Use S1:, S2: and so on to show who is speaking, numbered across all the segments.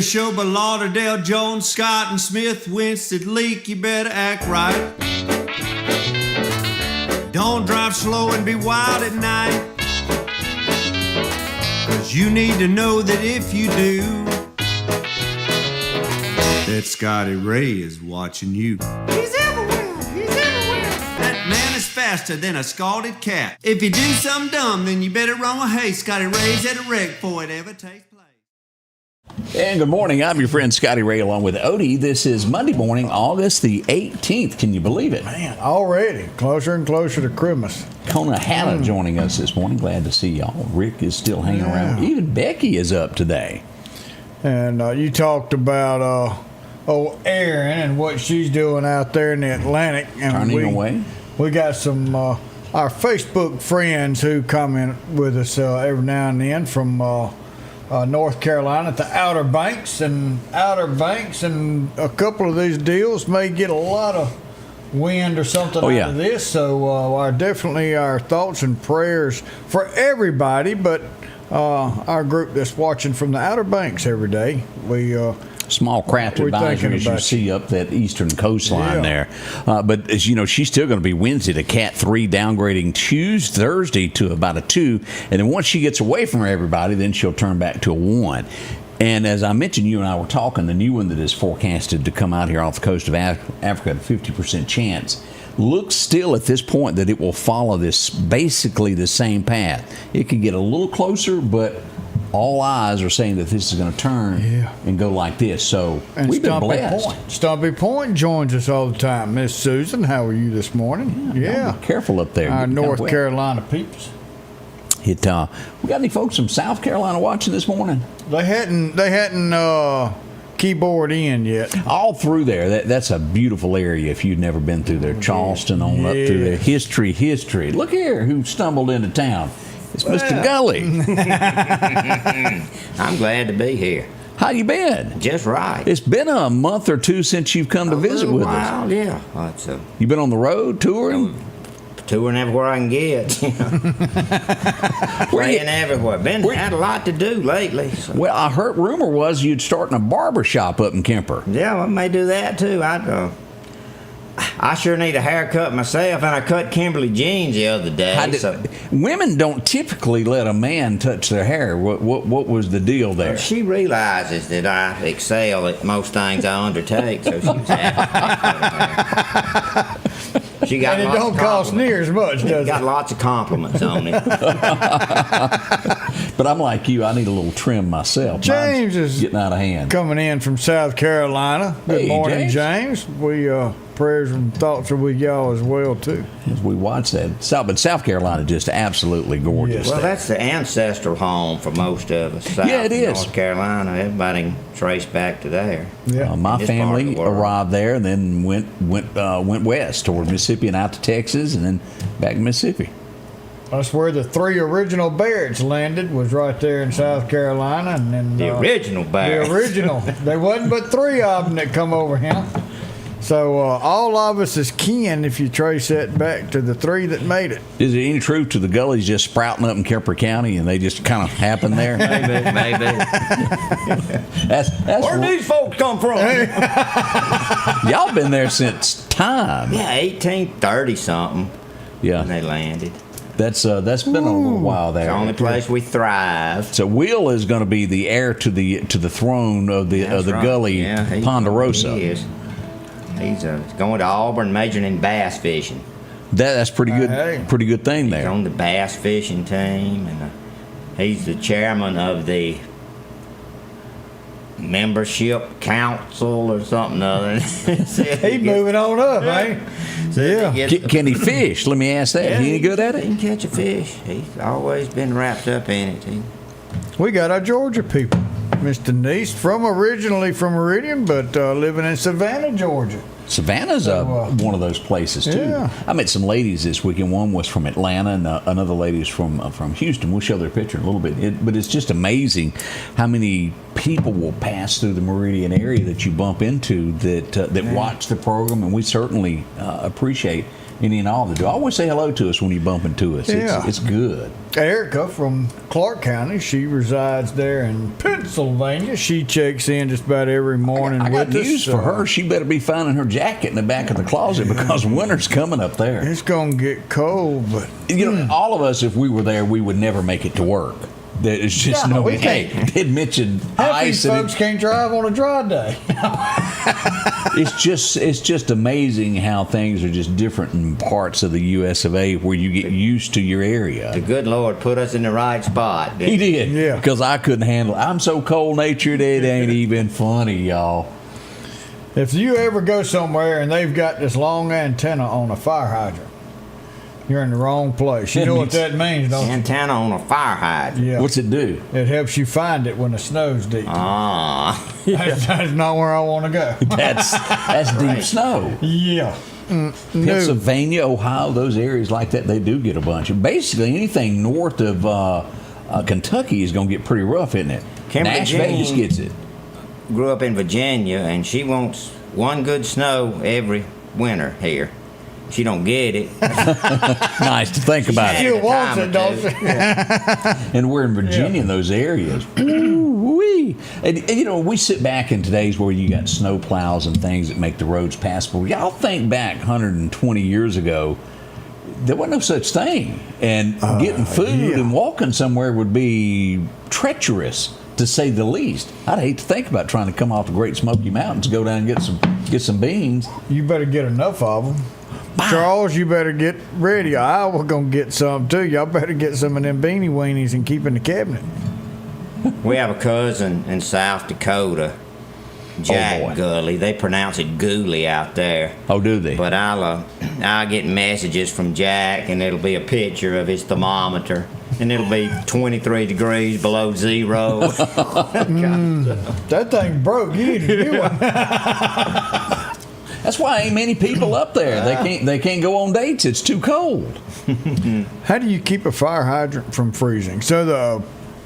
S1: Neshoba, Lauderdale, Jones, Scott, and Smith, Winston, Leak, you better act right. Don't drive slow and be wild at night, 'cause you need to know that if you do, that Scotty Ray is watching you. He's everywhere, he's everywhere. That man is faster than a scalded cat. If you do something dumb, then you better run with haste. Scotty Ray's at a wreck before it ever takes place.
S2: And good morning. I'm your friend Scotty Ray along with Odie. This is Monday morning, August the 18th. Can you believe it?
S3: Man, already closer and closer to Christmas.
S2: Kona Hannah joining us this morning. Glad to see y'all. Rick is still hanging around. Even Becky is up today.
S3: And you talked about old Erin and what she's doing out there in the Atlantic. And
S2: Turning away.
S3: We got some our Facebook friends who comment with us every now and then from North Carolina, the Outer Banks, and a couple of these deals may get a lot of wind or something out of this. So definitely our thoughts and prayers for everybody, but our group that's watching from the Outer Banks every day.
S2: Small craft advisor, as you see up that eastern coastline there. But as you know, she's still going to be Wednesday to Cat 3, downgrading Thursday to about a 2. And then once she gets away from everybody, then she'll turn back to a 1. And as I mentioned, you and I were talking, the new one that is forecasted to come out here off the coast of Africa, 50% chance, looks still at this point that it will follow this basically the same path. It could get a little closer, but all eyes are saying that this is going to turn and go like this. So we've been blessed.
S3: Stumpy Point joins us all the time. Miss Susan, how are you this morning?
S2: Yeah. Be careful up there.
S3: Our North Carolina peeps.
S2: We got any folks from South Carolina watching this morning?
S3: They hadn't keyboard in yet.
S2: All through there. That's a beautiful area if you've never been through there. Charleston on up through there. History. Look here who stumbled into town. It's Mr. Gully.
S4: I'm glad to be here.
S2: How you been?
S4: Just right.
S2: It's been a month or two since you've come to visit with us.
S4: Yeah.
S2: You been on the road touring?
S4: Touring everywhere I can get. Playing everywhere. Had a lot to do lately. So.
S2: Well, I heard rumor was you'd start in a barber shop up in Kemper.
S4: Yeah, I may do that too. I sure need a haircut myself, and I cut Kimberly jeans the other day.
S2: Women don't typically let a man touch their hair. What was the deal there?
S4: She realizes that I excel at most things I undertake, so she was happy. She got
S3: and it don't cost near as much, does it?
S4: Got lots of compliments on it.
S2: But I'm like you. I need a little trim myself.
S3: James is
S2: getting out of hand.
S3: Coming in from South Carolina. Good morning, James. We prayers and thoughts are with y'all as well too.
S2: As we watch that, but South Carolina just absolutely gorgeous.
S4: Well, that's the ancestral home for most of us. South
S2: it is.
S4: North Carolina, everybody can trace back to there.
S3: Yeah.
S2: My family arrived there and then went west toward Mississippi and out to Texas and then back to Mississippi.
S3: That's where the 3 original Barretts landed, was right there in South Carolina, and then
S4: the original Barretts.
S3: The original. There wasn't but 3 of them that come over here. So all of us is kin if you trace that back to the 3 that made it.
S2: Is there any truth to the Gullies just sprouting up in Kemper County and they just kind of happen there?
S4: Maybe.
S2: That's
S4: where these folks come from?
S2: Y'all been there since time.
S4: Yeah, 1830 something.
S2: Yeah,
S4: when they landed.
S2: That's been a little while there.
S4: It's the only place we thrive.
S2: So Will is going to be the heir to the throne of the Gully Ponderosa.
S4: He is. He's going to Auburn, majoring in bass fishing.
S2: That's pretty good. Pretty good thing there.
S4: He's on the bass fishing team, and he's the chairman of the membership council or something other.
S3: He's moving on up, right?
S2: Can he fish? Let me ask that.
S4: Yeah,
S2: he any good at it?
S4: He can catch a fish. He's always been wrapped up in it.
S3: We got our Georgia people. Mr. Neese, originally from Meridian, but living in Savannah, Georgia.
S2: Savannah's one of those places too.
S3: Yeah.
S2: I met some ladies this weekend. One was from Atlanta, and another lady is from Houston. We'll show their picture in a little bit. But it's just amazing how many people will pass through the Meridian area that you bump into that watch the program, and we certainly appreciate any and all to do. Always say hello to us when you bump into us.
S3: Yeah.
S2: It's good.
S3: Erica from Clark County, she resides there in Pennsylvania. She checks in just about every morning
S2: I got
S3: with us.
S2: news for her. She better be finding her jacket in the back of the closet because winter's coming up there.
S3: It's going to get cold, but...
S2: All of us, if we were there, we would never make it to work. There's just no way. Did mention
S3: half
S2: ice.
S3: These folks can't drive on a dry day.
S2: It's just amazing how things are just different in parts of the U.S. of A. where you get used to your area.
S4: The good Lord put us in the right spot.
S2: He did.
S3: Yeah.
S2: Because I couldn't handle it. I'm so cold-natured, it ain't even funny, y'all.
S3: If you ever go somewhere and they've got this long antenna on a fire hydrant, you're in the wrong place. You know what that means, don't you?
S4: Antenna on a fire hydrant.
S3: Yeah.
S2: What's it do?
S3: It helps you find it when the snow's deep.
S4: Ah.
S3: That's not where I want to go.
S2: That's deep snow.
S3: Yeah. No.
S2: Pennsylvania, Ohio, those areas like that, they do get a bunch. Basically, anything north of Kentucky is going to get pretty rough, isn't it? Nash Vegas gets it.
S4: Grew up in Virginia, and she wants one good snow every winter here. She don't get it.
S2: Nice to think about
S3: She
S2: it.
S3: wants it, don't she?
S2: And we're in Virginia in those areas. Ooh-wee. And we sit back in today's where you got snow plows and things that make the roads passable. Y'all think back 120 years ago, there wasn't no such thing. And getting food and walking somewhere would be treacherous, to say the least. I'd hate to think about trying to come off the Great Smoky Mountains, go down and get some beans.
S3: You better get enough of them. Charles, you better get ready. Iowa gonna get some too. Y'all better get some of them beanie weenies and keep in the cabinet.
S4: We have a cousin in South Dakota, Jack Gully. They pronounce it Gully out there.
S2: Oh, do they?
S4: But I'll get messages from Jack, and it'll be a picture of his thermometer, and it'll be 23 degrees below zero.
S3: That thing broke. You need a new one.
S2: That's why ain't many people up there. They can't go on dates. It's too cold.
S3: How do you keep a fire hydrant from freezing? So the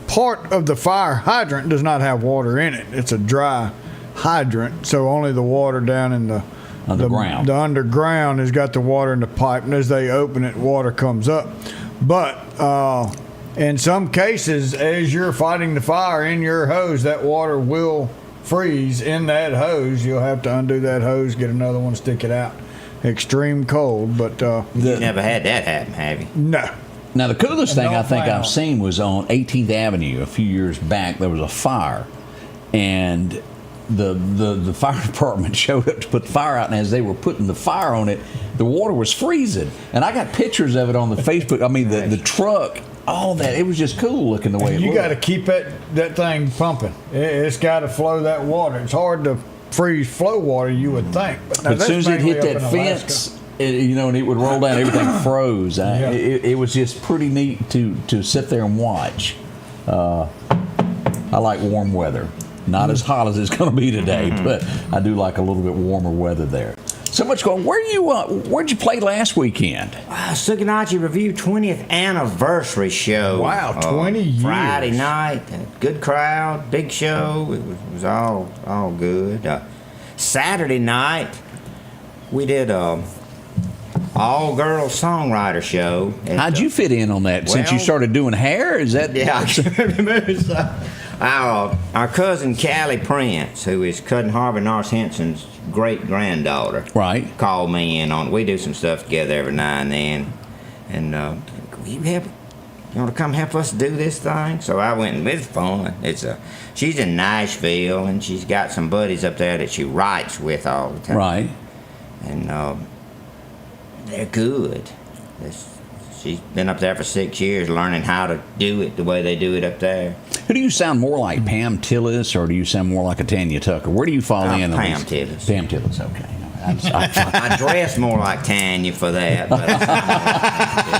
S3: part of the fire hydrant does not have water in it. It's a dry hydrant, so only the water down in the
S2: underground.
S3: The underground has got the water in the pipe, and as they open it, water comes up. But in some cases, as you're fighting the fire in your hose, that water will freeze in that hose. You'll have to undo that hose, get another one, stick it out. Extreme cold, but
S4: You've never had that happen, have you?
S3: no.
S2: Now, the coolest thing I think
S3: Wow.
S2: I've seen was on 18th Avenue a few years back. There was a fire, and the fire department showed up to put the fire out, and as they were putting the fire on it, the water was freezing. And I got pictures of it on the Facebook. I mean, the truck, all that. It was just cool looking the way it
S3: You
S2: looked.
S3: got to keep that thing pumping. It's got to flow that water. It's hard to freeze flow water, you would think. But
S2: As soon as it hit that fence, and it would roll down, everything froze.
S3: Yeah.
S2: It was just pretty neat to sit there and watch. I like warm weather. Not as hot as it's going to be today, but I do like a little bit warmer weather there. So much going. Where'd you play last weekend?
S4: Suganachi Review 20th anniversary show.
S3: Wow, 20 years.
S4: Friday night, good crowd, big show. It was all good. Saturday night, we did all girls songwriter show.
S2: How'd you fit in on that? Since you started doing hair, is that?
S4: Yeah, I can't remember. So, our cousin Callie Prince, who is cousin Harvey Norris Henson's great granddaughter,
S2: Right.
S4: called me in on it. We do some stuff together every now and then, and you want to come help us do this thing? So I went, and it's fun. She's in Nashville, and she's got some buddies up there that she writes with all the time.
S2: Right.
S4: And they're good. She's been up there for 6 years learning how to do it the way they do it up there.
S2: Who do you sound more like, Pam Tillis, or do you sound more like a Tanya Tucker? Where do you fall in? on
S4: Pam
S2: these?
S4: Tillis.
S2: Pam Tillis, okay.
S4: I dress more like Tanya for that. But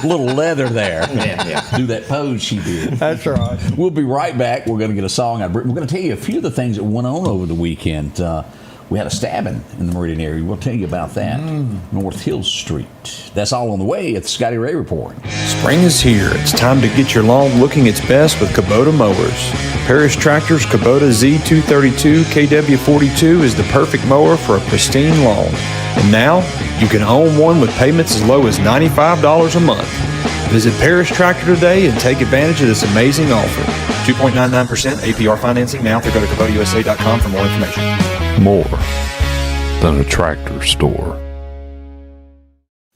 S2: A little leather there.
S4: yeah.
S2: Do that pose she did.
S3: That's right.
S2: We'll be right back. We're going to get a song. We're going to tell you a few of the things that went on over the weekend. we had a stabbing in the Meridian area. We'll tell you about that. North Hill Street. That's all on the way at the Scotty Ray Report.
S5: Spring is here. It's time to get your lawn looking its best with Kubota mowers. Parish Tractor's Kubota Z232 KW42 is the perfect mower for a pristine lawn. And now, you can own one with payments as low as $95 a month. Visit Parish Tractor today and take advantage of this amazing offer. 2.99% APR financing now through go to KubotaUSA.com for more information.
S6: More than a tractor store.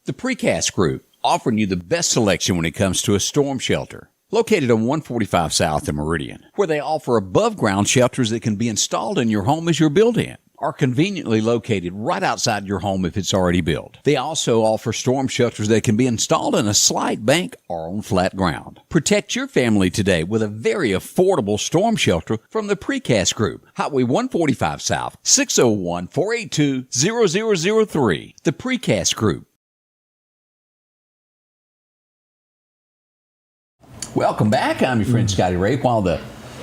S2: The Precast Group, offering you the best selection when it comes to a storm shelter. Located on 145 South in Meridian, where they offer above-ground shelters that can be installed in your home as you're built in, are conveniently located right outside your home if it's already built. They also offer storm shelters that can be installed in a slight bank or on flat ground. Protect your family today with a very affordable storm shelter from the Precast Group. Highway 145 South, 601-482-0003. The Precast Group. Welcome back. I'm your friend Scotty Ray. While the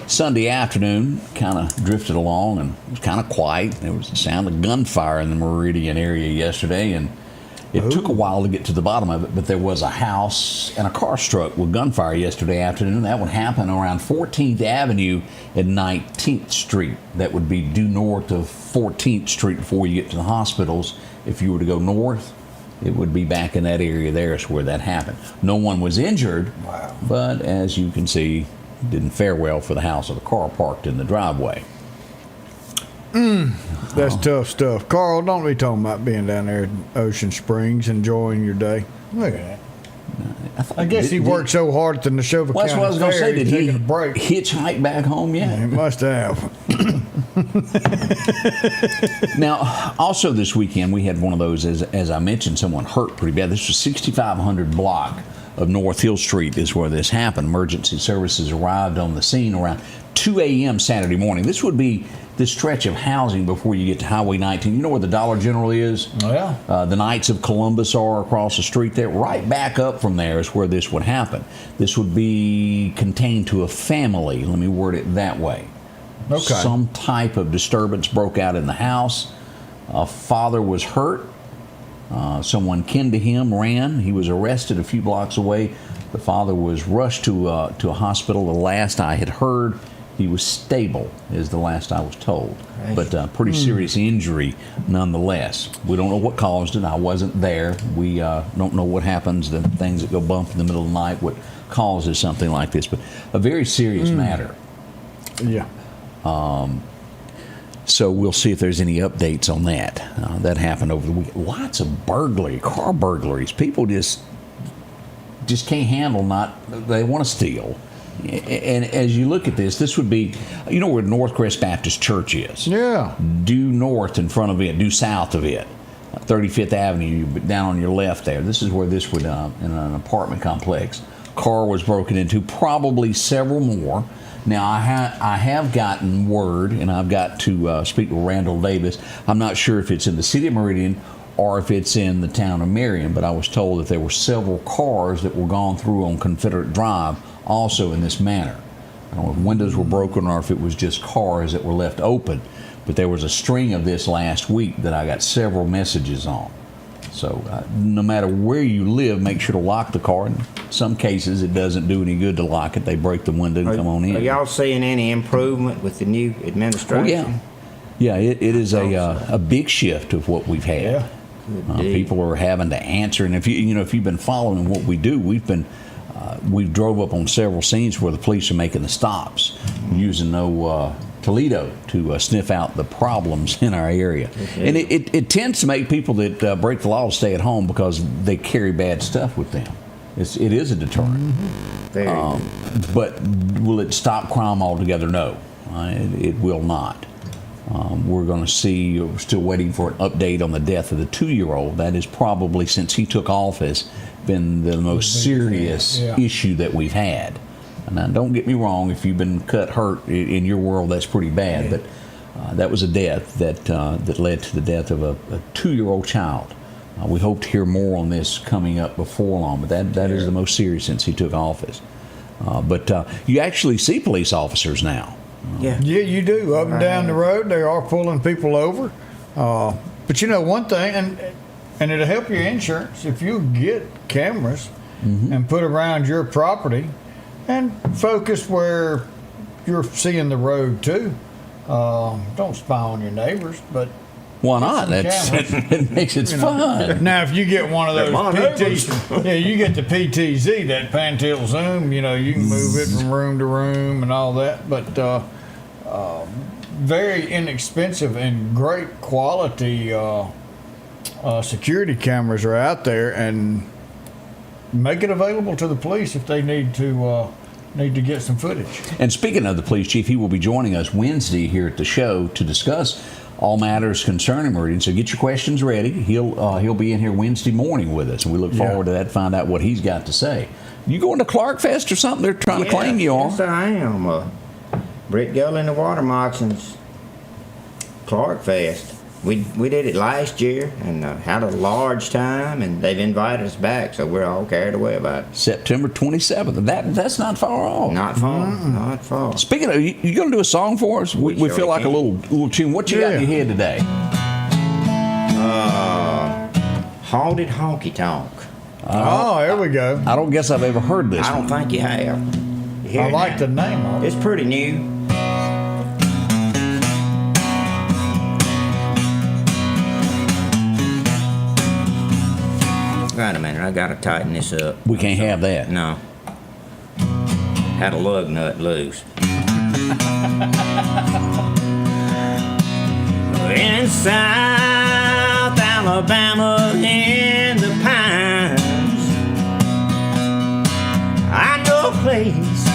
S2: Sunday afternoon kind of drifted along and it was kind of quiet, there was the sound of gunfire in the Meridian area yesterday, and it took a while to get to the bottom of it, but there was a house and a car struck with gunfire yesterday afternoon. That would happen around 14th Avenue and 19th Street. That would be due north of 14th Street before you get to the hospitals. If you were to go north, it would be back in that area there is where that happened. No one was injured, but as you can see, it didn't fare well for the house or the car parked in the driveway.
S3: That's tough stuff. Carl, don't be talking about being down there at Ocean Springs, enjoying your day. Look at that. I guess he worked so hard at the Neshoba County
S2: That's what I was going to say. Did he
S3: a break.
S2: hitchhike back home yet?
S3: He must have.
S2: Now, also this weekend, we had one of those, as I mentioned, someone hurt pretty bad. This was 6500 block of North Hill Street is where this happened. Emergency services arrived on the scene around 2 a.m. Saturday morning. This would be the stretch of housing before you get to Highway 19. You know where the Dollar General is?
S3: Oh, yeah.
S2: The Knights of Columbus are across the street there. Right back up from there is where this would happen. This would be contained to a family. Let me word it that way.
S3: Okay.
S2: Some type of disturbance broke out in the house. A father was hurt. Someone kin to him ran. He was arrested a few blocks away. The father was rushed to a hospital. The last I had heard, he was stable, is the last I was told. But pretty serious injury nonetheless. We don't know what caused it. I wasn't there. We don't know what happens, the things that go bump in the middle of the night, what causes something like this. But a very serious matter.
S3: Yeah.
S2: So we'll see if there's any updates on that. That happened over the week. Lots of burglary, car burglaries. People just can't handle they want to steal. And as you look at this would be, you know where Northcrest Baptist Church is?
S3: Yeah.
S2: Due north in front of it, due south of it. 35th Avenue, down on your left there. This is where this would, in an apartment complex. Car was broken into, probably several more. Now, I have gotten word, and I've got to speak with Randall Davis. I'm not sure if it's in the city of Meridian or if it's in the town of Marion, but I was told that there were several cars that were gone through on Confederate Drive also in this manner. I don't know if windows were broken or if it was just cars that were left open, but there was a string of this last week that I got several messages on. So no matter where you live, make sure to lock the car. In some cases, it doesn't do any good to lock it. They break the window and come on in.
S4: Are y'all seeing any improvement with the new administration?
S2: Oh, yeah. Yeah, it is a big shift of what we've had.
S3: Yeah.
S2: People are having to answer, and if you've been following what we do, we've drove up on several scenes where the police are making the stops, using Toledo to sniff out the problems in our area. And it tends to make people that break the law stay at home because they carry bad stuff with them. It is a deterrent. But will it stop crime altogether? No, it will not. We're going to see, we're still waiting for an update on the death of the 2-year-old. That is probably, since he took office, been the most serious issue that we've had. Now, don't get me wrong, if you've been hurt in your world, that's pretty bad. But that was a death that led to the death of a 2-year-old child. We hope to hear more on this coming up before long, but that is the most serious since he took office. But you actually see police officers now.
S3: Yeah, you do. Up and down the road, they are pulling people over. But you know one thing, and it'll help your insurance if you get cameras and put around your property and focus where you're seeing the road too. Don't spy on your neighbors, but
S2: why not? It makes it fun.
S3: Now, if you get one of those PTs, you get the PTZ, that pan-tilt zoom. You can move it from room to room and all that. But very inexpensive and great quality security cameras are out there, and make it available to the police if they need to get some footage.
S2: And speaking of the police chief, he will be joining us Wednesday here at the show to discuss all matters concerning Meridian. So get your questions ready. He'll be in here Wednesday morning with us, and we look forward to that. Find out what he's got to say. You going to Clark Fest or something? They're trying to claim you on.
S4: Yes, I am. Britt Gully and the Water Moccasins, Clark Fest. We did it last year and had a large time, and they've invited us back, so we're all carried away about it.
S2: September 27th. That's not far off.
S4: Not far. Not far.
S2: Speaking of, you going to do a song for us? We
S4: sure
S2: feel like
S4: can.
S2: a little tune. What you got in your head today?
S4: Haunted Honky Tonk.
S3: Oh, there we go.
S2: I don't guess I've ever heard this.
S4: I don't think you have.
S3: I like the name of it.
S4: It's pretty new. Wait a minute, I gotta tighten this up.
S2: We can't have that.
S4: No. Had a lug nut loose. In South Alabama, in the pines, I know a place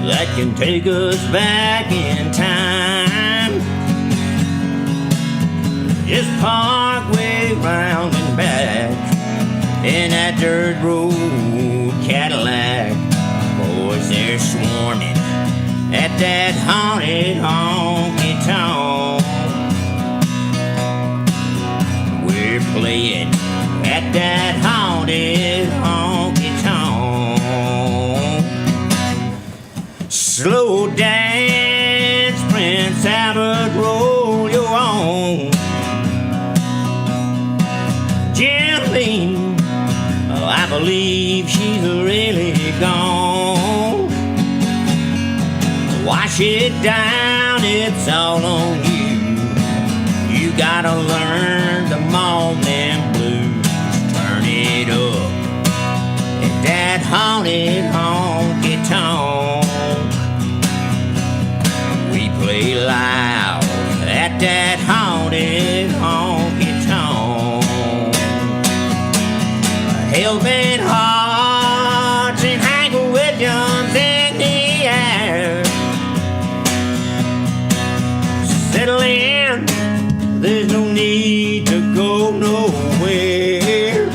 S4: that can take us back in time. Just parkway round and back in that dirt road Cadillac. Boys, they're swarming at that haunted honky tonk. We're playing at that haunted honky tonk. Slow dance, Prince Albert, roll your own. Gently, I believe she's really gone. Wash it down, it's all on you. You gotta learn the morning blues. Turn it up at that haunted honky tonk. We play loud at that haunted honky tonk. Hell-bent hearts and Hank Williams in the air. Settle in, there's no need to go nowhere.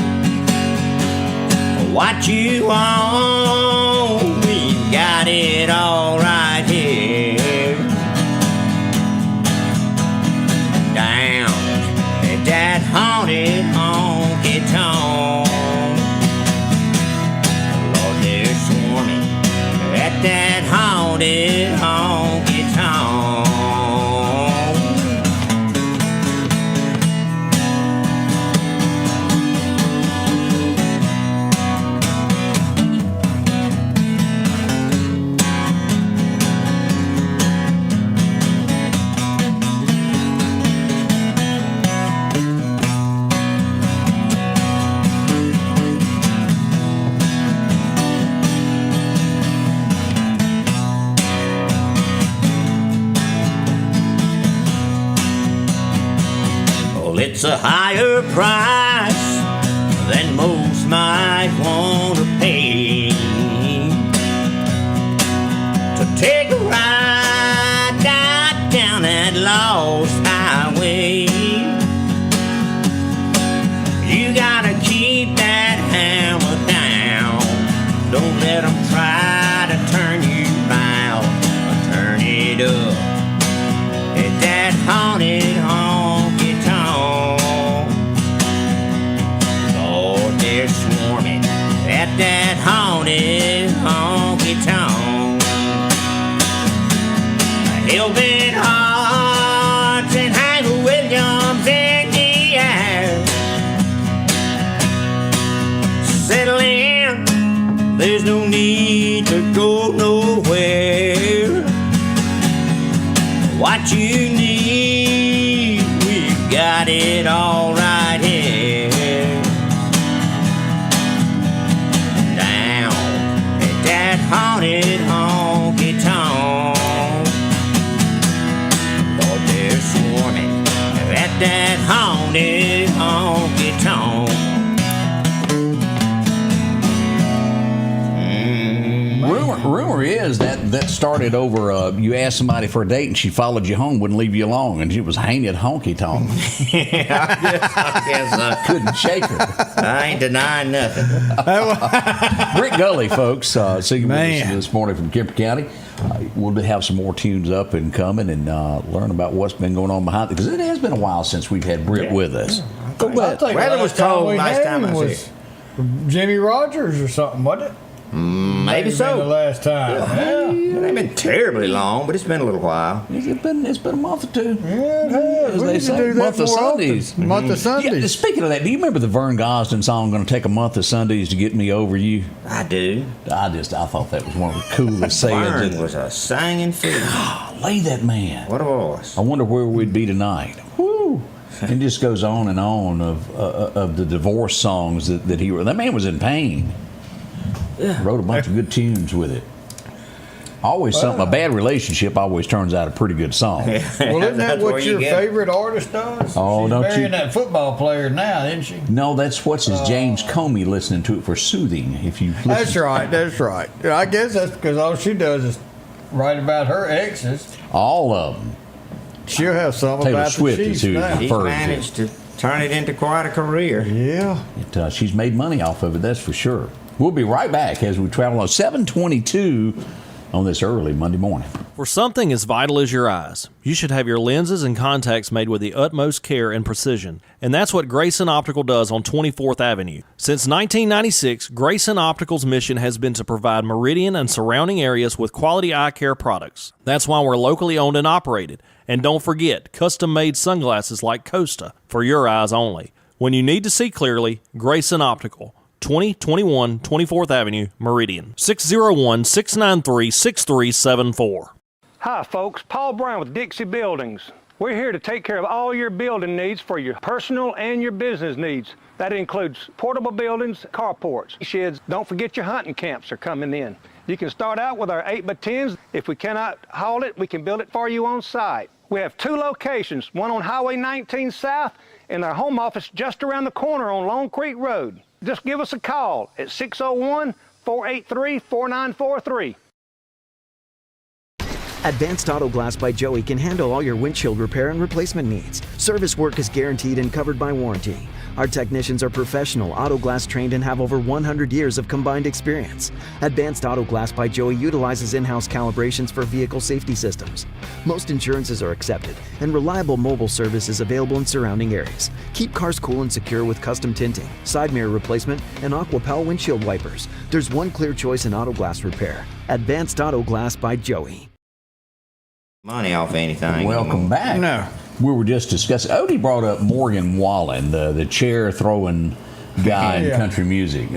S4: What you want, we've got it all right here. Down at that haunted honky tonk. At that haunted honky tonk. It's a higher price than most might want to pay to take a ride down that lost highway. You gotta keep that hammer down. Don't let them try to turn you round. Turn it up at that haunted honky tonk. Lord, they're swarming at what you need. We've got it all right here. Down at that haunted honky tonk. Lord, they're swarming at that haunted honky tonk.
S2: Rumor is that started over. You asked somebody for a date and she followed you home, wouldn't leave you alone, and it was hanging at honky tonk.
S4: Yeah, I guess
S2: Couldn't shake her.
S4: I ain't denying nothing.
S2: Brit Gully, folks, singing with us
S3: Man.
S2: this morning from Kemper County. We'll have some more tunes up and coming, and learn about what's been going on behind it, because it has been a while since we've had Brit with us.
S3: I think
S4: Weather was
S3: last time
S4: cold
S3: we
S4: last
S3: had
S4: time
S3: him
S4: I
S3: was Jimmy Rogers or something, wasn't it?
S4: Maybe
S3: The
S4: so.
S3: last time. Yeah.
S4: It ain't been terribly long, but it's been a little while.
S2: It's been a month or two.
S3: Yeah, it has.
S2: As
S3: We
S2: they
S3: need to
S2: say,
S3: do that
S2: month of
S3: more often.
S2: Sundays.
S3: Month of
S2: Yeah,
S3: Sundays.
S2: speaking of that, do you remember the Vern Gosdin song, "Gonna Take a Month of Sundays to Get Me Over You"?
S4: I do.
S2: I thought that was one of the coolest sayings.
S4: Vern was a singing fiddle.
S2: Lay that man.
S4: What a voice.
S2: I wonder where we'd be tonight. Woo! It just goes on and on of the divorce songs that he wrote. That man was in pain.
S4: Yeah.
S2: Wrote a bunch of good tunes with it. Always something. A bad relationship always turns out a pretty good song.
S3: Well, isn't that
S4: That's where
S3: what
S4: you
S3: your
S4: get it.
S3: favorite artist does?
S2: Oh,
S3: She's
S2: don't you-
S3: marrying that football player now, isn't she?
S2: No, that's what's his James Comey listening to it for soothing. If you listen.
S3: That's right. That's right. I guess that's because all she does is write about her exes.
S2: All of them.
S3: She'll have something
S2: Taylor
S3: about
S2: Swift
S3: the
S2: is
S3: Chiefs
S2: who-
S3: now.
S4: He's
S2: Furs,
S4: managed to turn it into quite a career.
S3: Yeah.
S2: She's made money off of it, that's for sure. We'll be right back as we travel on 7:22 on this early Monday morning.
S7: For something as vital as your eyes, you should have your lenses and contacts made with the utmost care and precision. And that's what Grayson Optical does on 24th Avenue. Since 1996, Grayson Optical's mission has been to provide Meridian and surrounding areas with quality eye care products. That's why we're locally owned and operated. And don't forget, custom-made sunglasses like Costa for your eyes only. When you need to see clearly, Grayson Optical. 2021 24th Avenue, Meridian. 601-693-6374.
S8: Hi, folks. Paul Brown with Dixie Buildings. We're here to take care of all your building needs for your personal and your business needs. That includes portable buildings, carports, sheds. Don't forget your hunting camps are coming in. You can start out with our 8x10s. If we cannot haul it, we can build it for you on site. We have two locations, one on Highway 19 South and our home office just around the corner on Long Creek Road. Just give us a call at 601-483-4943.
S9: Advanced Auto Glass by Joey can handle all your windshield repair and replacement needs. Service work is guaranteed and covered by warranty. Our technicians are professional, auto glass trained, and have over 100 years of combined experience. Advanced Auto Glass by Joey utilizes in-house calibrations for vehicle safety systems. Most insurances are accepted, and reliable mobile service is available in surrounding areas. Keep cars cool and secure with custom tinting, side mirror replacement, and Aquapel windshield wipers. There's one clear choice in auto glass repair. Advanced Auto Glass by Joey.
S4: Money off anything.
S2: Welcome back.
S3: No.
S2: We were just discussing. Odie brought up Morgan Wallen, the chair throwing guy in
S3: Yeah.
S2: country music.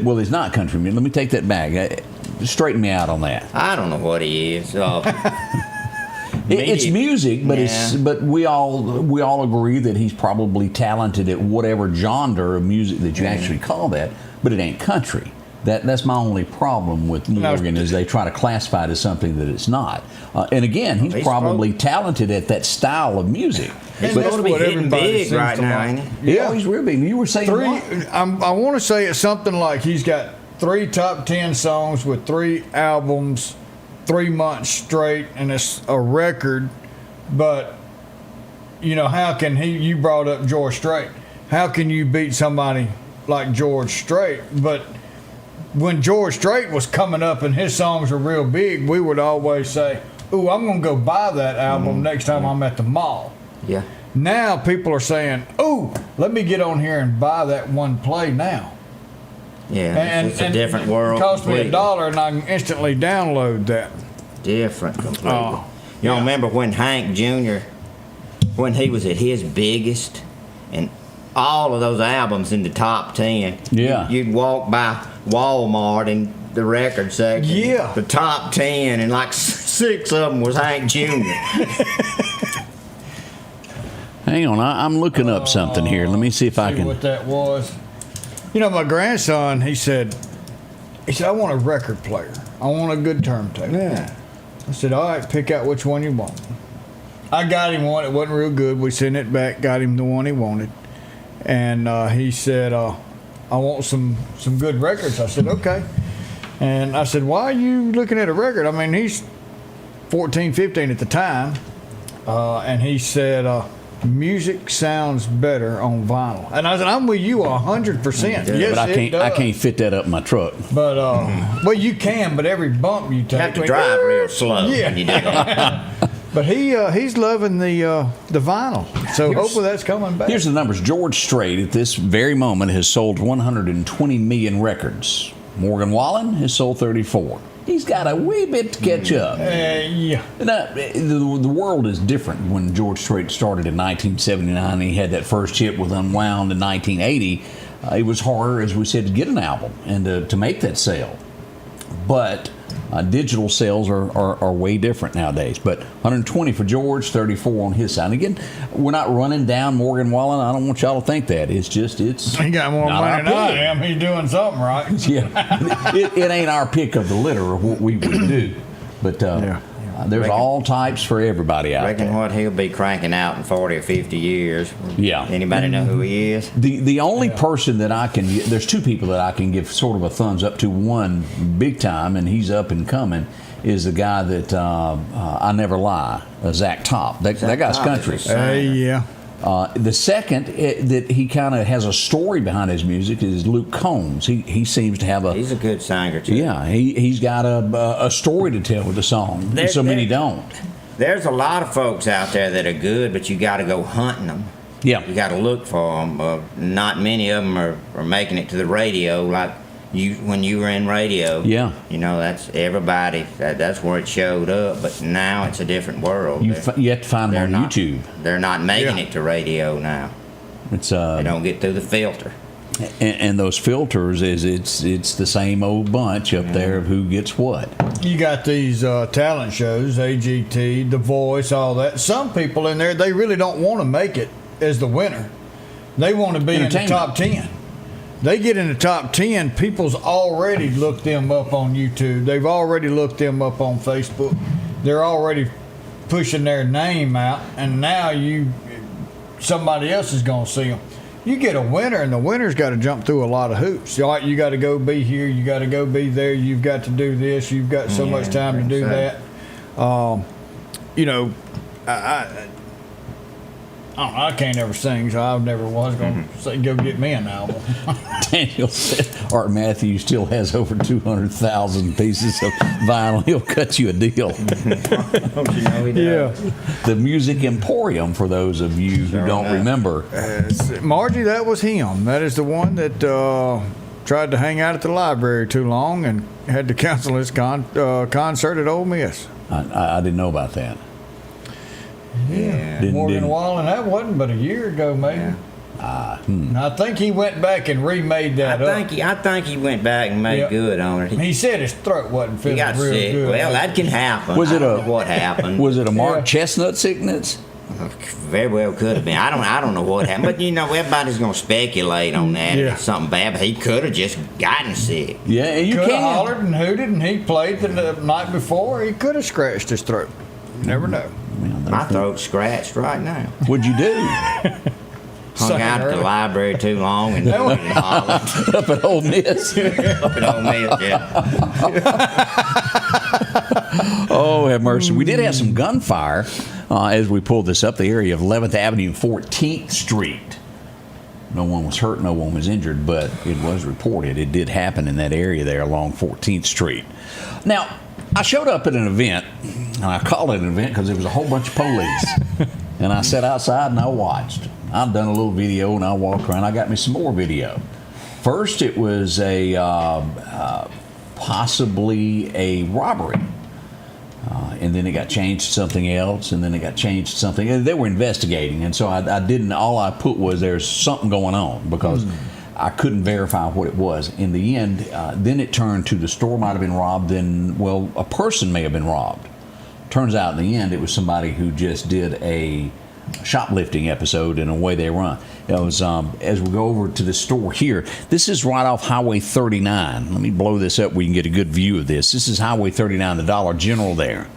S2: Well, he's not country music. Let me take that back. Straighten me out on that.
S4: I don't know what he is.
S2: It's music, but
S4: Yeah.
S2: but we all agree that he's probably talented at whatever genre of music that you actually call that. But it ain't country. That's my only problem with Morgan is they try to classify it as something that it's not. And again, he's probably talented at that style of music.
S4: He's
S3: But
S4: supposed to be
S3: what
S4: hitting
S3: everybody
S4: big
S3: seems
S4: right
S3: to
S4: now,
S3: like.
S4: ain't he?
S2: Yeah, he's really. You were saying what?
S3: I want to say it's something like he's got 3 top 10 songs with 3 albums, 3 months straight, and it's a record. But you know, how can he? You brought up George Strait. How can you beat somebody like George Strait? But when George Strait was coming up and his songs were real big, we would always say, "Ooh, I'm gonna go buy that album next time I'm at the mall."
S4: Yeah.
S3: Now people are saying, "Ooh, let me get on here and buy that one play now."
S4: Yeah. It's a different world.
S3: It cost me
S4: completely.
S3: $1 and I can instantly download that.
S4: Different completely.
S3: Oh,
S4: You don't remember when Hank Jr., when he was at his biggest, and all of those albums in the top 10.
S2: Yeah.
S4: You'd walk by Walmart in the record section.
S3: Yeah.
S4: The top 10, and like 6 of them was Hank Jr.
S2: Hang on, I'm looking up something here. Let me see if I can.
S3: What that was. You know, my grandson, he said, I want a record player. I want a good turntable.
S4: Yeah.
S3: I said, all right, pick out which one you want. I got him one. It wasn't real good. We sent it back, got him the one he wanted. And he said, I want some good records. I said, okay. And I said, why are you looking at a record? I mean, he's 14, 15 at the time. And he said, music sounds better on vinyl. And I said, I'm with you 100%.
S2: Yeah,
S3: Yes,
S2: but I can't fit that up in my truck.
S3: But well, you can. But every bump you take,
S4: You have to drive real slow when you do that.
S3: But he's loving the vinyl. So hopefully that's coming back.
S2: Here's the numbers. George Strait at this very moment has sold 120 million records. Morgan Wallen has sold 34. He's got a wee bit to catch up.
S3: Yeah.
S2: Now, the world is different. When George Strait started in 1979, he had that first hit with Unwound in 1980. It was harder, as we said, to get an album and to make that sale. But digital sales are way different nowadays. But 120 for George, 34 on his side. And again, we're not running down Morgan Wallen. I don't want y'all to think that. It's just
S3: He got more money than I am. He's doing something right.
S2: Yeah, it ain't our pick of the litter of what we would do. But there's all types for everybody out
S4: Reckon
S2: there.
S4: what he'll be cranking out in 40 or 50 years.
S2: Yeah.
S4: Anybody know who he is?
S2: The only person that I can, there's two people that I can give sort of a thumbs up to. One big time, and he's up and coming, is the guy that I Never Lie, Zach Top. That guy's country.
S3: Yeah.
S2: The second that he kind of has a story behind his music is Luke Combs. He seems to have
S4: He's a good singer too.
S2: Yeah, he's got a story to tell with the song. Many don't.
S4: There's a lot of folks out there that are good, but you got to go hunting them.
S2: Yeah.
S4: You got to look for them. Not many of them are making it to the radio like when you were in radio.
S2: Yeah.
S4: You know, that's everybody. That's where it showed up. But now it's a different world.
S2: You have to find them on YouTube.
S4: They're not making it to radio now.
S2: It's
S4: they don't get through the filter.
S2: And those filters it's the same old bunch up there of who gets what.
S3: You got these talent shows, AGT, The Voice, all that. Some people in there, they really don't want to make it as the winner. They want to be in the top 10. They get in the top 10, people's already looked them up on YouTube. They've already looked them up on Facebook. They're already pushing their name out, and now somebody else is going to see them. You get a winner, and the winner's got to jump through a lot of hoops. You got to go be here. You got to go be there. You've got to do this. You've got so much time to do that. You know, I can't ever sing, so I never was going to say, go get me an album.
S2: Daniel said Art Matthews still has over 200,000 pieces of vinyl. He'll cut you a deal.
S4: Don't you know he does?
S3: Yeah.
S2: The Music Emporium, for those of you who don't remember.
S3: Margie, that was him. That is the one that tried to hang out at the library too long and had to cancel his concert at Ole Miss.
S2: I didn't know about that.
S3: Yeah, Morgan Wallen. That wasn't but a year ago, maybe. I think he went back and remade that up.
S4: I think he went back and made good on it.
S3: He said his throat wasn't feeling
S4: He got
S3: real
S4: sick.
S3: good.
S4: Well, that can happen.
S2: Was it
S4: I don't know what happened?
S2: Was it a Mark Chestnut sickness?
S4: Very well could have been. I don't know what happened, but you know everybody's gonna speculate on that.
S3: Yeah.
S4: It's something bad, but he could have just gotten sick.
S2: Yeah, you
S3: could
S2: can.
S3: have hollered and hooted, and he played the night before. He could have scratched his throat. You never know.
S4: My throat's scratched right now.
S2: What'd you do?
S4: Hung out at the library too long and hollered.
S2: Up at Ole Miss.
S4: Up at Ole Miss, yeah.
S2: Oh, have mercy. We did have some gunfire as we pulled this up, the area of 11th Avenue and 14th Street. No one was hurt, no one was injured, but it was reported. It did happen in that area there along 14th Street. Now, I showed up at an event, and I called it an event because there was a whole bunch of police. And I sat outside and I watched. I'd done a little video and I walked around. I got me some more video. First, it was possibly a robbery. And then it got changed to something else, and then it got changed to something. They were investigating, and so I didn't. All I put was there's something going on because I couldn't verify what it was. In the end, then it turned to the store might have been robbed, then, well, a person may have been robbed. Turns out in the end it was somebody who just did a shoplifting episode and the way they run. It was as we go over to the store here. This is right off Highway 39. Let me blow this up. We can get a good view of this. This is Highway 39, the Dollar General there.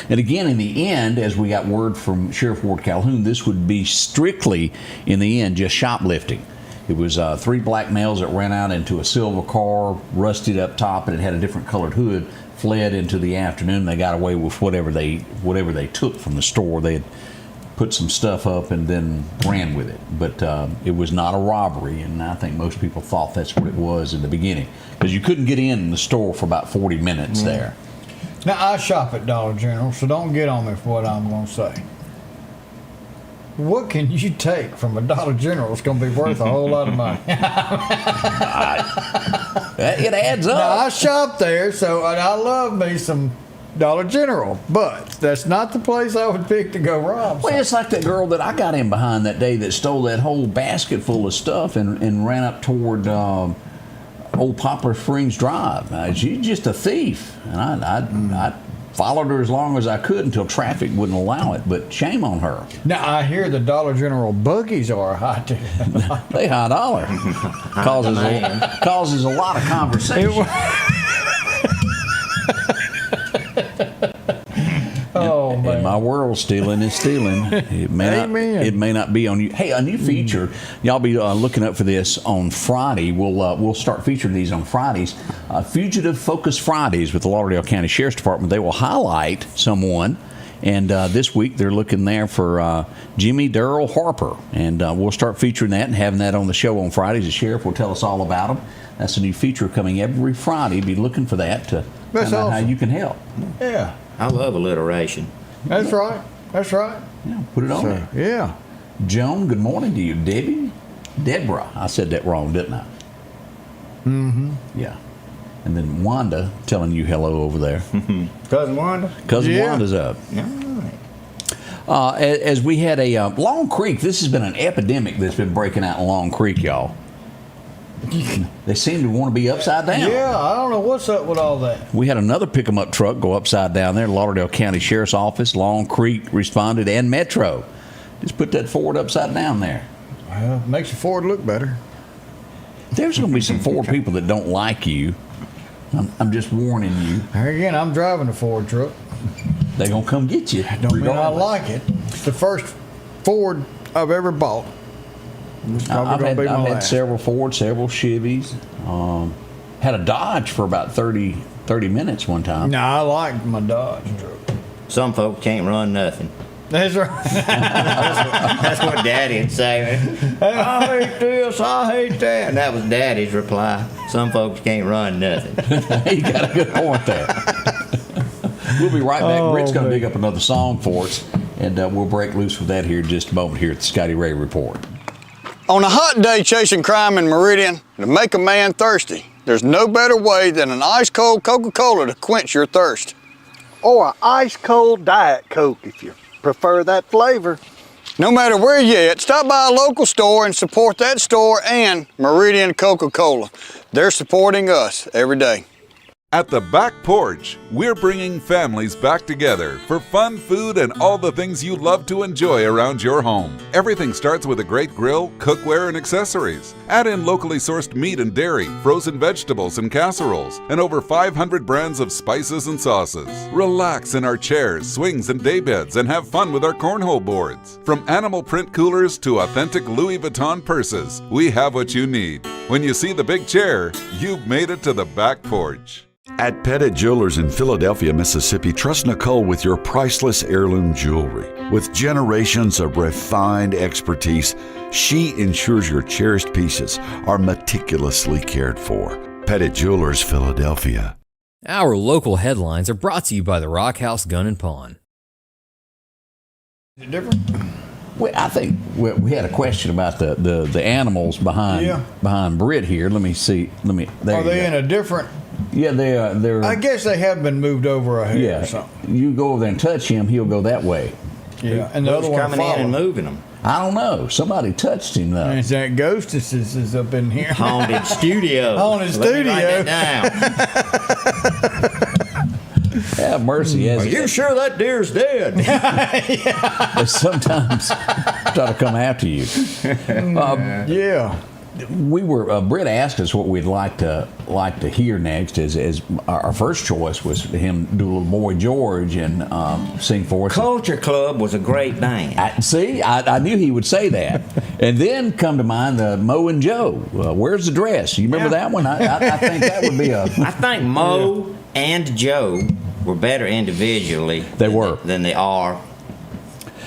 S2: And again, in the end, as we got word from Sheriff Ward Calhoun, this would be strictly, in the end, just shoplifting. It was 3 black males that ran out into a silver car, rusted up top, and it had a different colored hood, fled into the afternoon. They got away with whatever they took from the store. They had put some stuff up and then ran with it. But it was not a robbery, and I think most people thought that's what it was in the beginning, because you couldn't get in the store for about 40 minutes there.
S3: Now, I shop at Dollar General, so don't get on me for what I'm going to say. What can you take from a Dollar General that's going to be worth a whole lot of money?
S2: It adds up.
S3: Now, I shop there, so and I love me some Dollar General, but that's not the place I would pick to go rob.
S2: Well, it's like that girl that I got in behind that day that stole that whole basket full of stuff and ran up toward Old Poplar Springs Drive. She's just a thief, and I followed her as long as I could until traffic wouldn't allow it. But shame on her.
S3: Now I hear the Dollar General buggies are high too.
S2: They high dollar. Causes a lot of conversation.
S3: Oh man!
S2: In my world, stealing is stealing. It may not be on you. Hey, a new feature. Y'all be looking up for this on Friday. We'll start featuring these on Fridays. Fugitive Focus Fridays with the Lauderdale County Sheriff's Department. They will highlight someone, and this week they're looking there for Jimmy Darrell Harper, and we'll start featuring that and having that on the show on Fridays. The sheriff will tell us all about them. That's a new feature coming every Friday. Be looking for that to find out how you can help.
S3: Yeah.
S4: I love alliteration.
S3: That's right. That's right.
S2: Yeah, put it on there.
S3: Yeah.
S2: Joan, good morning to you. Debbie? Deborah. I said that wrong, didn't I?
S3: Mm-hmm.
S2: Yeah. And then Wanda telling you hello over there.
S4: Cousin Wanda?
S2: Cousin Wanda's up.
S4: All right.
S2: As we had a Long Creek, this has been an epidemic that's been breaking out in Long Creek, y'all. They seem to want to be upside down.
S3: Yeah, I don't know what's up with all that.
S2: We had another pick-em-up truck go upside down there. Lauderdale County Sheriff's Office, Long Creek responded, and Metro. Just put that Ford upside down there.
S3: Well, makes the Ford look better.
S2: There's going to be some Ford people that don't like you. I'm just warning you.
S3: Again, I'm driving a Ford truck.
S2: They're going to come get you.
S3: Don't mean I like it. It's the first Ford I've ever bought.
S2: I've had several Fords, several Chevys. Had a Dodge for about 30 minutes one time.
S3: No, I like my Dodge truck.
S4: Some folks can't run nothing.
S3: That's right.
S4: That's what Daddy would say. I hate this, I hate that. And that was Daddy's reply. Some folks can't run nothing.
S2: You got a good point there. We'll be right back. Britt's going to dig up another song for us, and we'll break loose with that here in just a moment here at the Scotty Ray Report.
S10: On a hot day chasing crime in Meridian, to make a man thirsty, there's no better way than an ice-cold Coca-Cola to quench your thirst.
S11: Or an ice-cold Diet Coke if you prefer that flavor.
S10: No matter where you're at, stop by a local store and support that store and Meridian Coca-Cola. They're supporting us every day.
S12: At the Back Porch, we're bringing families back together for fun, food, and all the things you love to enjoy around your home. Everything starts with a great grill, cookware, and accessories. Add in locally sourced meat and dairy, frozen vegetables and casseroles, and over 500 brands of spices and sauces. Relax in our chairs, swings, and daybeds and have fun with our cornhole boards. From animal print coolers to authentic Louis Vuitton purses, we have what you need. When you see the big chair, you've made it to the Back Porch.
S13: At Pettit Jewelers in Philadelphia, Mississippi, trust Nicole with your priceless heirloom jewelry. With generations of refined expertise, she ensures your cherished pieces are meticulously cared for. Pettit Jewelers, Philadelphia.
S14: Our local headlines are brought to you by the Rock House Gun and Pawn.
S3: Is it different?
S2: Well, I think we had a question about the animals behind Britt here. Let me see.
S3: Are they in a different?
S2: Yeah, they're.
S3: I guess they have been moved over a hair or something.
S2: You go over there and touch him, he'll go that way.
S3: Yeah, and the other one
S4: coming in and moving them.
S2: I don't know. Somebody touched him though.
S3: Is that ghost is up in here?
S4: Haunted studio.
S3: Haunted
S4: Let
S3: studio.
S4: me write that
S2: Have mercy. Yes.
S4: Are you sure that deer's dead?
S2: They sometimes try to come after you.
S3: Yeah.
S2: We were Britt asked us what we'd like to hear next. As our first choice was him do a little Boy George and sing for us.
S4: Culture Club was a great band.
S2: I knew he would say that. And then come to mind Mo and Joe. Where's the dress? You remember that one? I think that would be a.
S4: I think Mo and Joe were better individually. Than they are.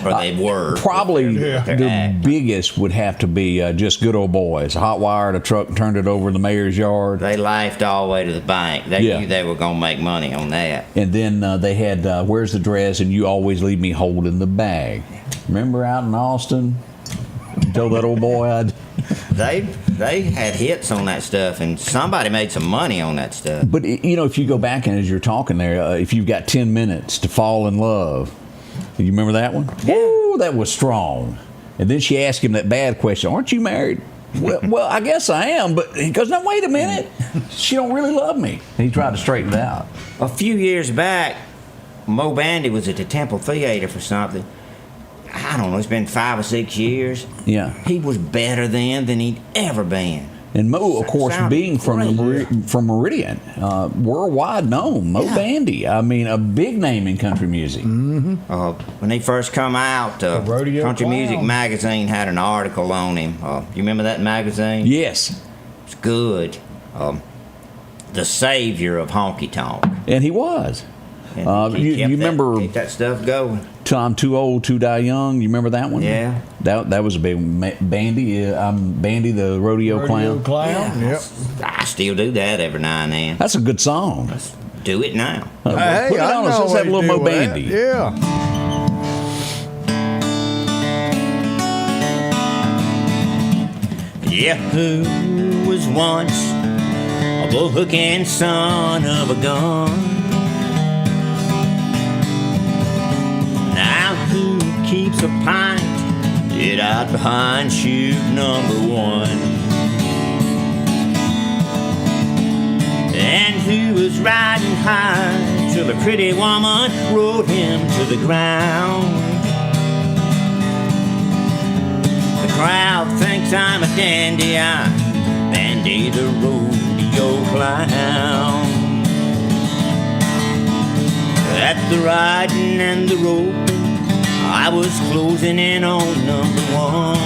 S4: Or they were.
S2: Probably the biggest would have to be Just Good Old Boys. Hot wired a truck, turned it over in the mayor's yard.
S4: They laughed all the way to the bank. They knew they were going to make money on that.
S2: And then they had Where's the Dress and You Always Leave Me Holding the Bag. Remember out in Austin? Tell that old boy
S4: They had hits on that stuff, and somebody made some money on that stuff.
S2: But, if you go back and as you're talking there, if you've got 10 minutes to fall in love, you remember that one?
S4: Yeah.
S2: Ooh, that was strong. And then she asked him that bad question, aren't you married? Well, I guess I am, but he goes, no, wait a minute. She don't really love me. And he tried to straighten it out.
S4: A few years back, Mo Bandy was at the Temple Theater for something. I don't know, it's been 5 or 6 years.
S2: Yeah.
S4: He was better then than he'd ever been.
S2: And Mo, of course, being from Meridian, worldwide known, Mo Bandy. I mean, a big name in country music.
S3: Mm-hmm.
S4: When he first come out, Country Music Magazine had an article on him. You remember that magazine?
S2: Yes.
S4: It's good. The savior of honky tonk.
S2: And he was. You remember
S4: keep that stuff going.
S2: I'm Too Old to Die Young. You remember that one?
S4: Yeah.
S2: That was a big one. Bandy. Bandy the rodeo clown.
S4: Yeah. Yep. I still do that every now and then.
S2: That's a good song.
S4: Let's do it now.
S2: Put it on us. Let's have a little Mo Bandy.
S3: Yeah.
S4: Who was once a bull-hooking son of a gun. Now who keeps a pint hid out behind chute number 1? And who was riding high till a pretty woman rode him to the ground? The crowd thinks I'm a dandy, I'm Bandy the rodeo clown. At the riding and the roping, I was closing in on number 1.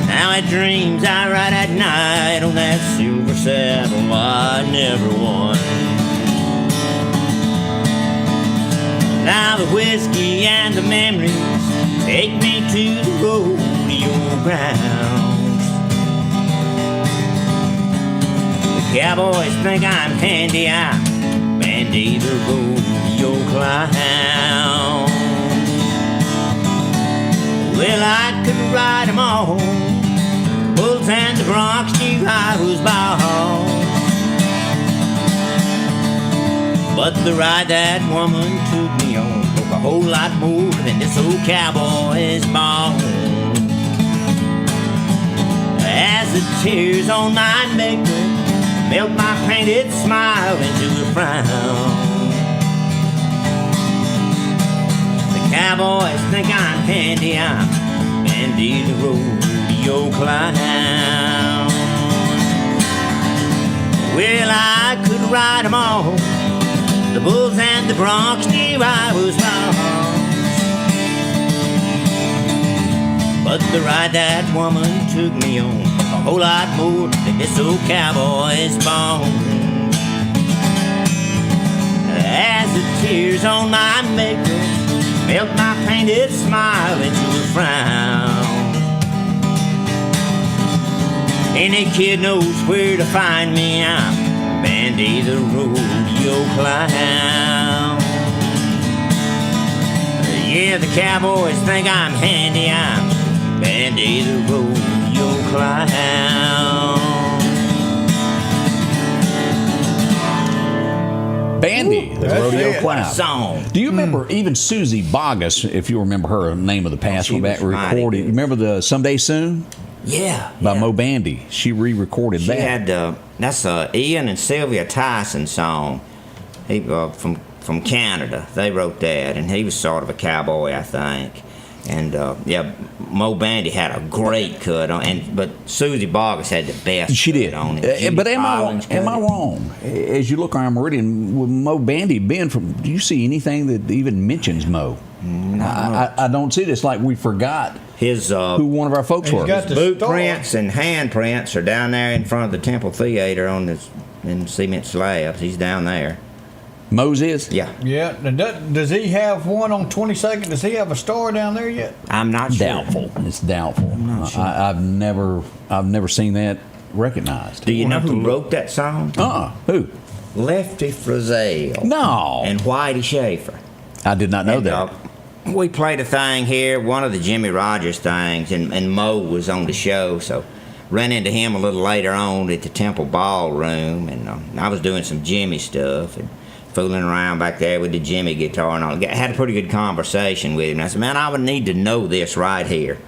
S4: Now at dreams I ride at night on that silver saddle I never won. Now the whiskey and the memories take me to the rodeo grounds. The cowboys think I'm handy, I'm Bandy the rodeo clown. Well, I could ride 'em all, bulls and the broncs knew I was boss. But the ride that woman took me on broke a whole lot more than this old cowboy's bone. As the tears on my makeup melt my painted smile into a frown. The cowboys think I'm handy, I'm Bandy the rodeo clown. Well, I could ride 'em all, the bulls and the broncs knew I was boss. But the ride that woman took me on a whole lot more than this old cowboy's bone. As the tears on my makeup melt my painted smile into a frown. Any kid knows where to find me, I'm Bandy the rodeo clown. Yeah, the cowboys think I'm handy, I'm Bandy the rodeo clown.
S2: Bandy, the rodeo clown.
S4: Song.
S2: Do you remember even Susie Bogus, if you remember her name of the past,
S4: She
S2: back
S4: was mighty
S2: recording?
S4: good.
S2: Remember the Someday Soon?
S4: Yeah.
S2: By Mo Bandy. She re-recorded
S4: She
S2: that.
S4: had that's Ian and Sylvia Tyson song. He from Canada. They wrote that, and he was sort of a cowboy, I think. And Mo Bandy had a great cut on, but Susie Boggess had the best.
S2: She did.
S4: On it.
S2: But am I wrong? As you look around Meridian, with Mo Bandy being from, do you see anything that even mentions Mo?
S4: No.
S2: I don't see it. It's like we forgot
S4: his
S2: who one of our folks were.
S4: His boot prints and hand prints are down there in front of the Temple Theater in cement slabs. He's down there.
S2: Mo's is?
S4: Yeah.
S3: Yeah. Does he have one on 22nd? Does he have a store down there yet?
S4: I'm not sure.
S2: Doubtful. It's doubtful.
S4: I'm not sure.
S2: I've never seen that recognized.
S4: Do you know who wrote that song?
S2: Who?
S4: Lefty Frizzell.
S2: No.
S4: And Whitey Schaefer.
S2: I did not know that.
S4: We played a thing here, one of the Jimmy Rogers things, and Mo was on the show, so ran into him a little later on at the Temple Ballroom, and I was doing some Jimmy stuff and fooling around back there with the Jimmy guitar and all. Had a pretty good conversation with him. I said, man, I would need to know this right here.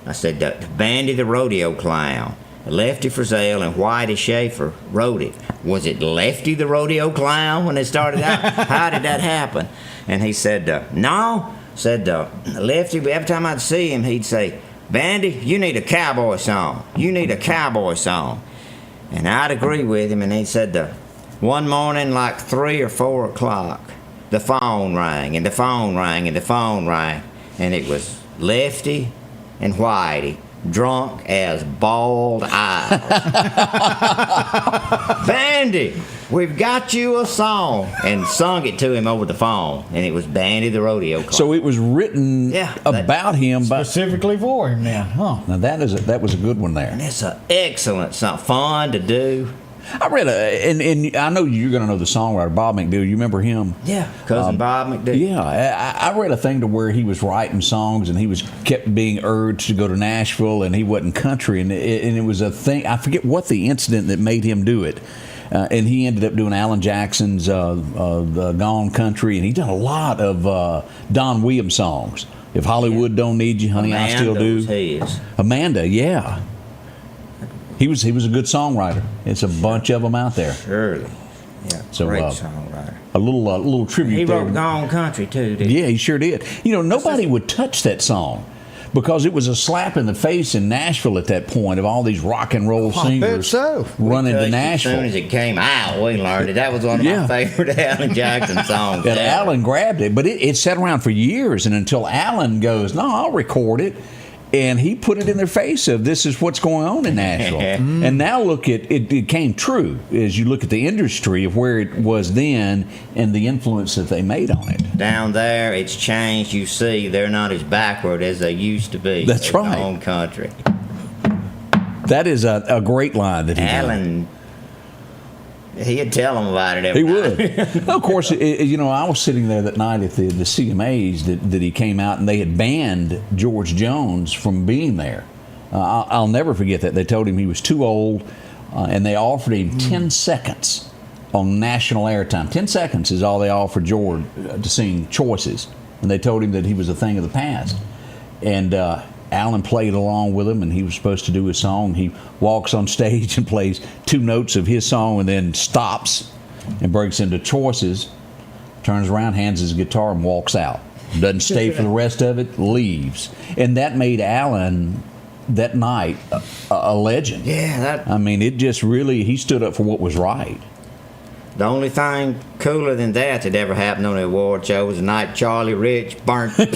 S4: I said, Bandy the Rodeo Clown, Lefty Frizzell, and Whitey Schaefer wrote it. Was it Lefty the Rodeo Clown when it started out? How did that happen? And he said, no. Said, Lefty, every time I'd see him, he'd say, Bandy, you need a cowboy song. You need a cowboy song. And I'd agree with him, and he said, one morning, like 3 or 4 o'clock, the phone rang, and the phone rang, and the phone rang, and it was Lefty and Whitey, drunk as bald eyes. Bandy, we've got you a song, and sung it to him over the phone, and it was Bandy the Rodeo Clown.
S2: So it was written about him
S3: specifically for him, then, huh?
S2: Now that was a good one there.
S4: And it's an excellent song, fun to do.
S2: I read and I know you're going to know the songwriter Bob McDill. You remember him?
S4: Yeah, cousin Bob McDill.
S2: Yeah, I read a thing to where he was writing songs and he was kept being urged to go to Nashville and he wasn't country and it was a thing. I forget what the incident that made him do it. And he ended up doing Alan Jackson's the Gone Country, and he done a lot of Don Williams songs. If Hollywood Don't Need You, Honey, I Still Do. Amanda, yeah. He was a good songwriter. It's a bunch of them out there.
S4: Surely. Yeah,
S2: so,
S4: great songwriter.
S2: A little tribute
S4: he
S2: there.
S4: He wrote Gone Country, too, didn't he?
S2: Yeah, he sure did. You know, nobody would touch that song because it was a slap in the face in Nashville at that point of all these rock and roll singers running to Nashville.
S4: As soon as it came out, we learned it. That was one of my favorite Alan Jackson songs.
S2: And Alan grabbed it, but it sat around for years, and until Alan goes, no, I'll record it. And he put it in their face of this is what's going on in Nashville. And now look at it came true as you look at the industry of where it was then and the influence that they made on it.
S4: Down there, it's changed. You see, they're not as backward as they used to be.
S2: That's right.
S4: Home country.
S2: That is a great line that he
S4: Alan. He'd tell them about it every
S2: He
S4: night.
S2: would. Of course, you know, I was sitting there that night at the CMAs that he came out, and they had banned George Jones from being there. I'll never forget that. They told him he was too old, and they offered him 10 seconds on national airtime. 10 seconds is all they offered George to sing Choices, and they told him that he was a thing of the past. And Alan played along with him, and he was supposed to do his song. He walks on stage and plays 2 notes of his song and then stops and breaks into Choices, turns around, hands his guitar, and walks out. Doesn't stay for the rest of it, leaves. And that made Alan, that night, a legend.
S4: Yeah.
S2: I mean, it just really, he stood up for what was right.
S4: The only thing cooler than that ever happened on the award show was the night Charlie Rich burnt the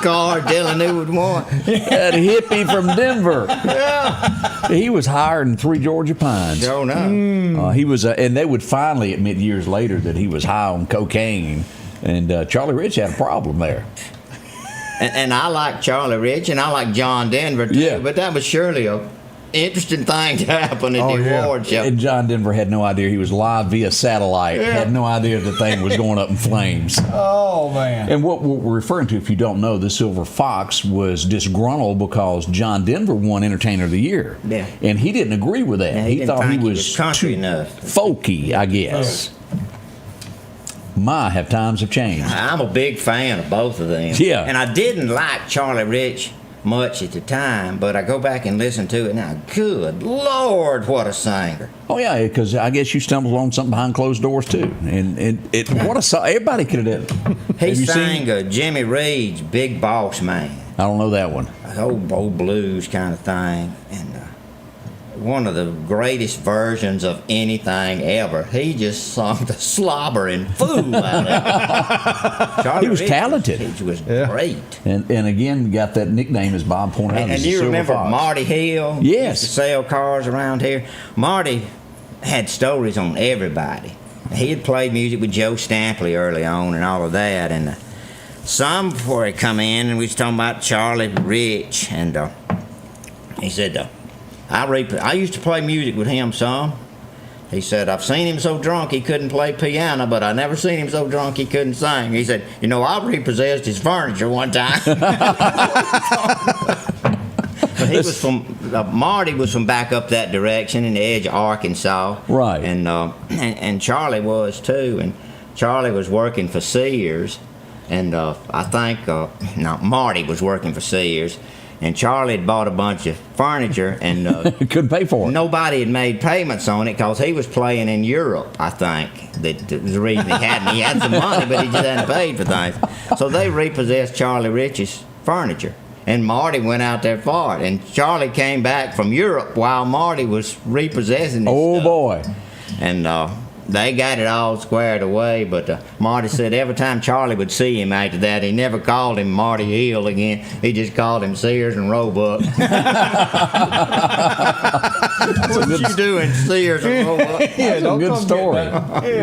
S4: car Dylan knew would won.
S2: That hippie from Denver.
S4: Yeah.
S2: He was higher than 3 Georgia Pines.
S4: Sure enough.
S2: He was, and they would finally admit years later that he was high on cocaine, and Charlie Rich had a problem there.
S4: And I like Charlie Rich, and I like John Denver too, but that was surely a interesting thing to happen at the award show.
S2: And John Denver had no idea he was live via satellite.
S4: Yeah.
S2: Had no idea the thing was going up in flames.
S3: Oh, man.
S2: And what we're referring to, if you don't know, the Silver Fox was disgruntled because John Denver won Entertainer of the Year.
S4: Yeah.
S2: And he didn't agree with that.
S4: Yeah,
S2: he thought he was
S4: country
S2: too
S4: enough.
S2: folky, I guess. Have times have changed.
S4: I'm a big fan of both of them.
S2: Yeah.
S4: And I didn't like Charlie Rich much at the time, but I go back and listen to it now. Good Lord, what a singer!
S2: Oh yeah, because I guess you stumbled on something behind closed doors too, and what a song! Everybody could have done it.
S4: He sang Jimmy Reed's "Big Boss Man."
S2: I don't know that one.
S4: Old blues kind of thing, and one of the greatest versions of anything ever. He just sung the slobbering fool out of it.
S2: He was talented.
S4: He was great.
S2: And again, got that nickname, as Bob pointed out.
S4: And you remember
S2: Fox.
S4: Marty Hill?
S2: Yes.
S4: He used to sell cars around here. Marty had stories on everybody. He had played music with Joe Stampley early on and all of that. And some before he come in, and we was talking about Charlie Rich, and he said, I used to play music with him some. He said, I've seen him so drunk he couldn't play piano, but I never seen him so drunk he couldn't sing. He said, I repossessed his furniture one time. But he was from, Marty was from back up that direction in the edge of Arkansas.
S2: Right.
S4: And Charlie was too. And Charlie was working for Sears. And I think, Marty was working for Sears. And Charlie had bought a bunch of furniture and
S2: couldn't pay for it.
S4: Nobody had made payments on it because he was playing in Europe, I think. That was the reason he hadn't. He had some money, but he just hadn't paid for things. So they repossessed Charlie Rich's furniture. And Marty went out there for it. And Charlie came back from Europe while Marty was repossessing his stuff.
S2: Boy.
S4: And they got it all squared away, but Marty said every time Charlie would see him after that, he never called him Marty Hill again. He just called him Sears and Roebuck. What you doing, Sears and Roebuck?
S2: That's a good story.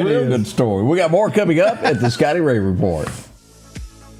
S2: Real good story. We got more coming up at the Scotty Ray Report.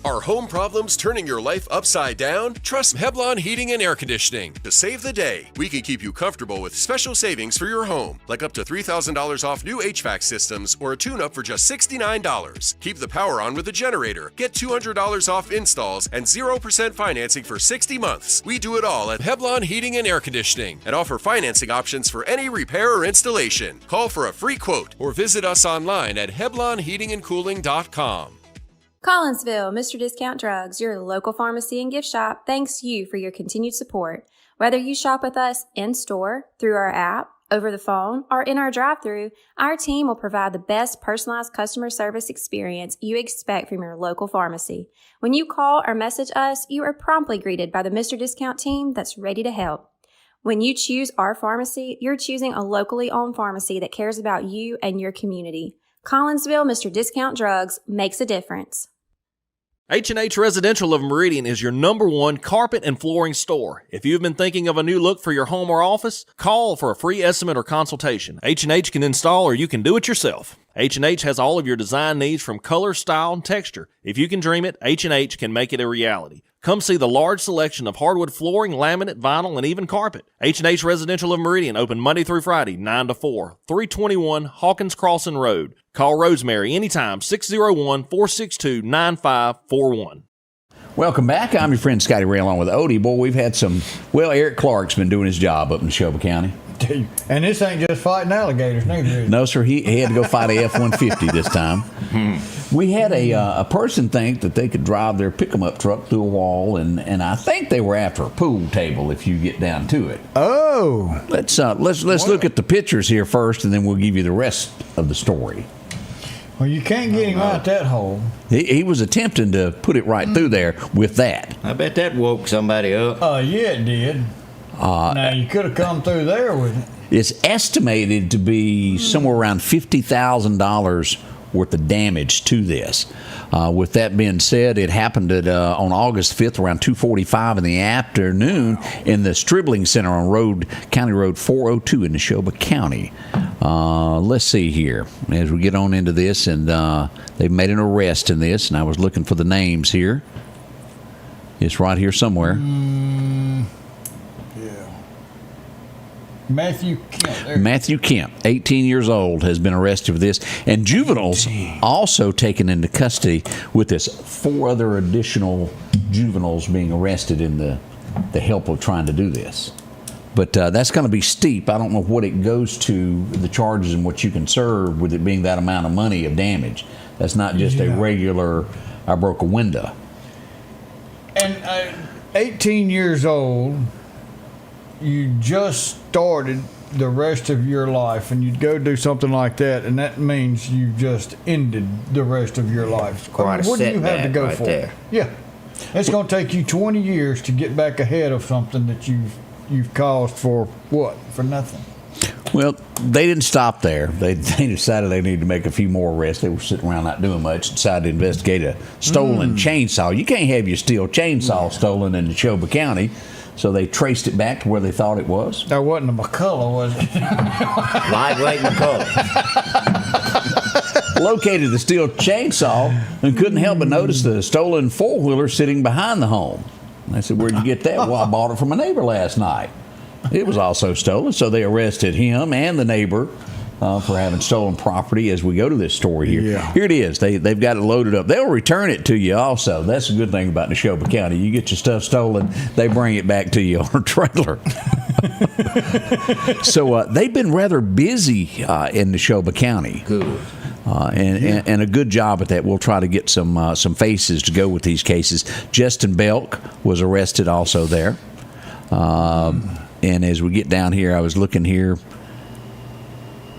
S15: Are home problems turning your life upside down? Trust Heblon Heating and Air Conditioning to save the day. We can keep you comfortable with special savings for your home, like up to $3,000 off new HVAC systems or a tune-up for just $69. Keep the power on with a generator. Get $200 off installs and 0% financing for 60 months. We do it all at Heblon Heating and Air Conditioning and offer financing options for any repair or installation. Call for a free quote or visit us online at HeblonHeatingandCooling.com.
S16: Collinsville, Mr. Discount Drugs, your local pharmacy and gift shop, thanks you for your continued support. Whether you shop with us in-store, through our app, over the phone, or in our drive-thru, our team will provide the best personalized customer service experience you expect from your local pharmacy. When you call or message us, you are promptly greeted by the Mr. Discount team that's ready to help. When you choose our pharmacy, you're choosing a locally owned pharmacy that cares about you and your community. Collinsville, Mr. Discount Drugs makes a difference.
S7: H&H Residential of Meridian is your #1 carpet and flooring store. If you've been thinking of a new look for your home or office, call for a free estimate or consultation. H&H can install or you can do it yourself. H&H has all of your design needs from color, style, and texture. If you can dream it, H&H can make it a reality. Come see the large selection of hardwood flooring, laminate, vinyl, and even carpet. H&H Residential of Meridian, open Monday through Friday, 9 to 4, 321 Hawkins Crossing Road. Call Rosemary anytime, 601-462-9541.
S2: Welcome back. I'm your friend Scotty Ray along with Odie. Boy, we've had Eric Clark's been doing his job up in Neshoba County.
S3: And this ain't just fighting alligators, neither.
S2: No, sir. He had to go fight a F-150 this time. We had a person think that they could drive their pick-em-up truck through a wall, and I think they were after a pool table if you get down to it.
S3: Oh.
S2: Let's look at the pictures here first, and then we'll give you the rest of the story.
S3: Well, you can't get him out that hole.
S2: He was attempting to put it right through there with that.
S4: I bet that woke somebody up.
S3: Yeah, it did. Now, you could have come through there with it.
S2: It's estimated to be somewhere around $50,000 worth of damage to this. With that being said, it happened on August 5th around 2:45 in the afternoon in the Stribling Center on County Road 402 in Neshoba County. Let's see here as we get on into this, and they've made an arrest in this, and I was looking for the names here. It's right here somewhere.
S3: Matthew Kemp.
S2: Matthew Kemp, 18 years old, has been arrested for this. And juveniles also taken into custody with this. 4 other additional juveniles being arrested in the help of trying to do this. But that's going to be steep. I don't know what it goes to, the charges and what you can serve with it being that amount of money of damage. That's not just a regular, I broke a window.
S3: And 18 years old, you just started the rest of your life, and you'd go do something like that, and that means you just ended the rest of your life.
S4: Quite
S3: what do you have to go
S4: right
S3: for?
S4: there.
S3: Yeah, it's going to take you 20 years to get back ahead of something that you've caused for what? For nothing.
S2: Well, they didn't stop there. They decided they needed to make a few more arrests. They were sitting around not doing much. Decided to investigate a stolen chainsaw. You can't have your steel chainsaw stolen in Neshoba County. So they traced it back to where they thought it was.
S3: That wasn't a McCullough, was it?
S4: Lightweight McCullough.
S2: Located the steel chainsaw and couldn't help but notice the stolen four-wheeler sitting behind the home. I said, "Where'd you get that?" "Well, I bought it from a neighbor last night." It was also stolen, so they arrested him and the neighbor for having stolen property. As we go to this story here, here it is. They've got it loaded up. They'll return it to you also. That's a good thing about Neshoba County. You get your stuff stolen, they bring it back to you on a trailer. So they've been rather busy in Neshoba County.
S4: Good.
S2: And a good job at that. We'll try to get some faces to go with these cases. Justin Belk was arrested also there. And as we get down here, I was looking here.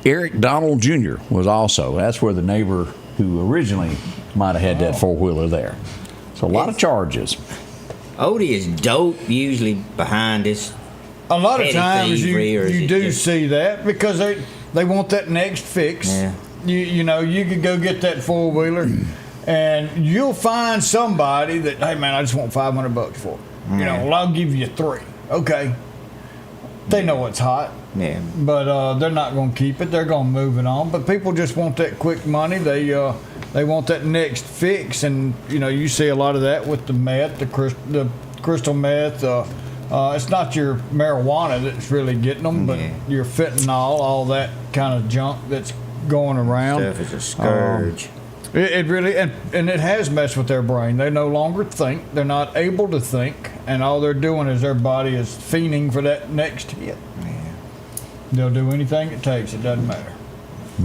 S2: Eric Donald Jr. was also. That's where the neighbor who originally might have had that four-wheeler there. So a lot of charges.
S4: Odie is dope usually behind this.
S3: A lot of times you do see that because they want that next fix.
S4: Yeah.
S3: You know, you could go get that four-wheeler and you'll find somebody that, "Hey man, I just want $500 for it." You know, "Well, I'll give you 3. Okay. They know it's hot.
S4: Yeah.
S3: But they're not going to keep it. They're going to move it on. But people just want that quick money. They want that next fix. And, you know, you see a lot of that with the meth, the crystal meth. It's not your marijuana that's really getting them, but your fentanyl, all that kind of junk that's going around.
S4: Stuff is a scourge.
S3: It really, and it has messed with their brain. They no longer think. They're not able to think. And all they're doing is their body is fiending for that next hit. They'll do anything it takes. It doesn't matter.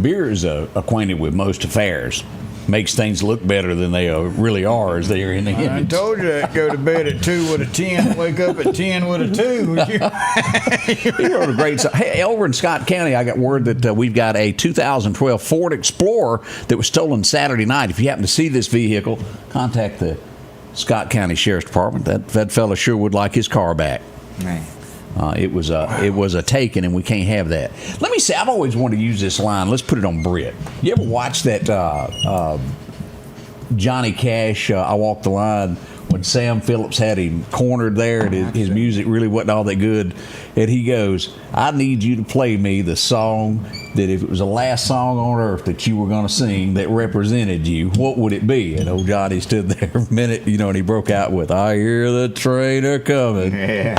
S2: Beer is acquainted with most affairs. Makes things look better than they really are as they are in the image.
S3: I told you that. Go to bed at 2 with a 10, wake up at 10 with a 2.
S2: He wrote a great song. Hey, over in Scott County, I got word that we've got a 2012 Ford Explorer that was stolen Saturday night. If you happen to see this vehicle, contact the Scott County Sheriff's Department. That fella sure would like his car back.
S4: Man.
S2: It was a taken, and we can't have that. Let me say, I've always wanted to use this line. Let's put it on Britt. You ever watch that Johnny Cash, I Walk the Line, when Sam Phillips had him cornered there and his music really wasn't all that good? And he goes, "I need you to play me the song that if it was the last song on earth that you were going to sing that represented you, what would it be?" And old Johnny stood there a minute, you know, and he broke out with, "I hear the train a coming."
S4: Yeah.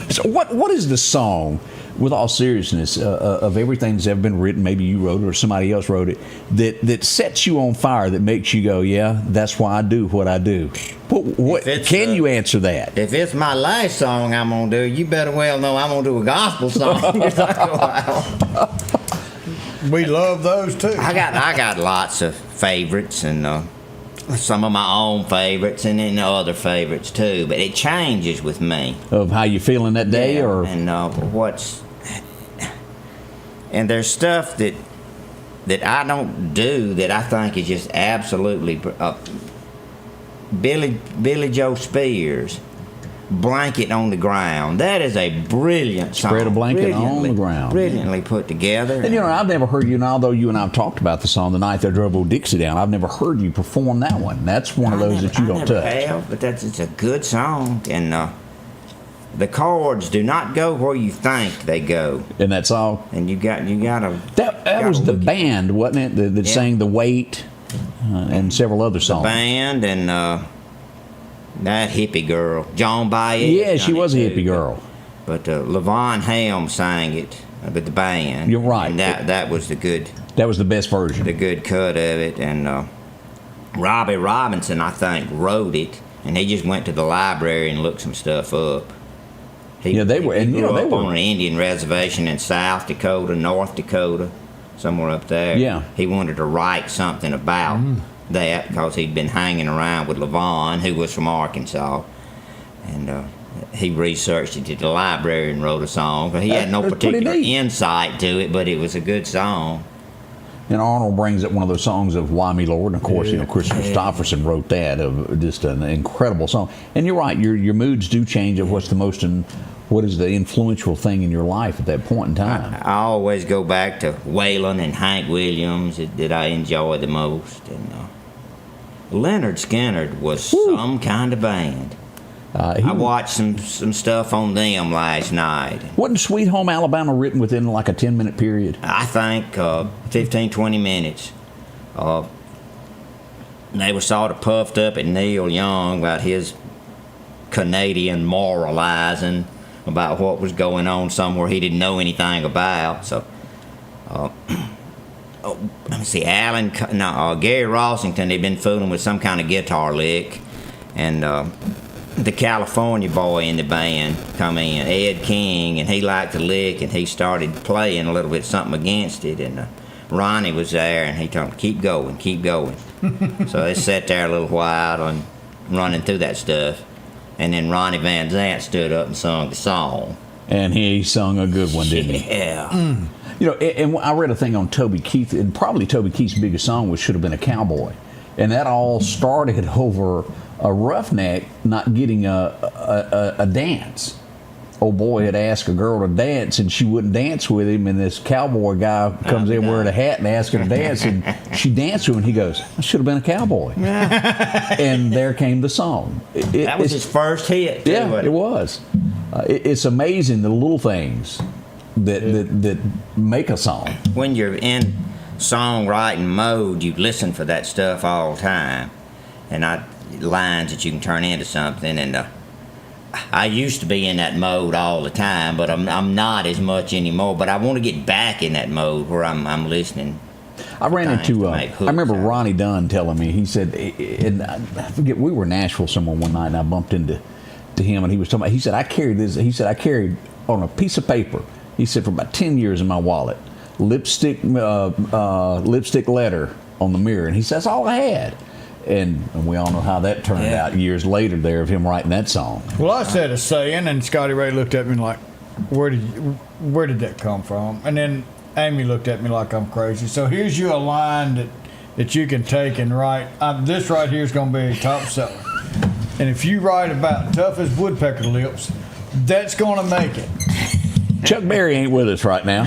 S2: So what is the song, with all seriousness, of everything that's ever been written, maybe you wrote it or somebody else wrote it, that sets you on fire, that makes you go, "Yeah, that's why I do what I do"? What can you answer that?
S4: If it's my last song I'm going to do, you better well know I'm going to do a gospel song.
S3: We love those too.
S4: I got lots of favorites and some of my own favorites and then other favorites too, but it changes with me.
S2: Of how you feeling that day, or
S4: and there's stuff that I don't do that I think is just absolutely Billy Joe Spears, "Blanket on the Ground." That is a brilliant song.
S2: Spread a blanket on the ground.
S4: Brilliantly put together.
S2: And you know, I've never heard you, and although you and I have talked about the song, "The Night They Drove Old Dixie Down," I've never heard you perform that one. That's one of those that you don't touch.
S4: Have, but it's a good song, and the chords do not go where you think they go.
S2: And that song.
S4: And you gotta.
S2: That was the band, wasn't it? That sang "The Weight" and several other songs.
S4: The band and that hippie girl, Joan Baez.
S2: Yeah, she was a hippie girl.
S4: But Levon Helm sang it with the band.
S2: You're right.
S4: And that was the good.
S2: That was the best version.
S4: The good cut of it, and Robbie Robinson, I think, wrote it, and he just went to the library and looked some stuff up. He grew up on an Indian reservation in South Dakota, North Dakota, somewhere up there.
S2: Yeah.
S4: He wanted to write something about that because he'd been hanging around with Levon, who was from Arkansas. And he researched it at the library and wrote a song. But he had no particular insight to it, but it was a good song.
S2: And Arnold brings up one of those songs of Why Me Lord, and of course, Chris Christopherson wrote that, of just an incredible song. And you're right, your moods do change of what's the most what is the influential thing in your life at that point in time.
S4: I always go back to Waylon and Hank Williams that I enjoy the most. And Leonard Skinner was some kind of band. I watched some stuff on them last night.
S2: Wasn't Sweet Home Alabama written within like a 10-minute period?
S4: I think 15, 20 minutes. They were sort of puffed up at Neil Young about his Canadian moralizing about what was going on somewhere he didn't know anything about. So, let's see, Gary Rossington, they'd been fooling with some kind of guitar lick, and the California boy in the band come in, Ed King, and he liked the lick, and he started playing a little bit something against it, and Ronnie was there, and he told him, keep going. So they sat there a little while and running through that stuff, and then Ronnie Van Zant stood up and sung the song.
S2: And he sung a good one, didn't he?
S4: Yeah.
S2: You know, and I read a thing on Toby Keith, and probably Toby Keith's biggest song was Should Have Been a Cowboy. And that all started over a roughneck not getting a dance. Old boy had asked a girl to dance, and she wouldn't dance with him, and this cowboy guy comes in wearing a hat and asks her to dance, and she danced to him, and he goes, I should have been a cowboy. And there came the song.
S4: That was his first hit.
S2: Yeah, it was. It's amazing the little things that make a song.
S4: When you're in songwriting mode, you listen for that stuff all the time, and lines that you can turn into something. And I used to be in that mode all the time, but I'm not as much anymore. But I want to get back in that mode where I'm listening.
S2: I ran into I remember Ronnie Dunn telling me, he said, and I forget, we were in Nashville somewhere one night, and I bumped into him, and he was talking about, he said I carried on a piece of paper, he said, for about 10 years in my wallet, lipstick letter on the mirror, and he said that's all I had. And we all know how that turned out years later there of him writing that song.
S3: Well, I said a saying, and Scotty Ray looked at me like, where did that come from? And then Amy looked at me like I'm crazy. So here's you a line that you can take and write. This right here is going to be a top seller. And if you write about tough as woodpecker lips, that's going to make it.
S2: Chuck Berry ain't with us right now.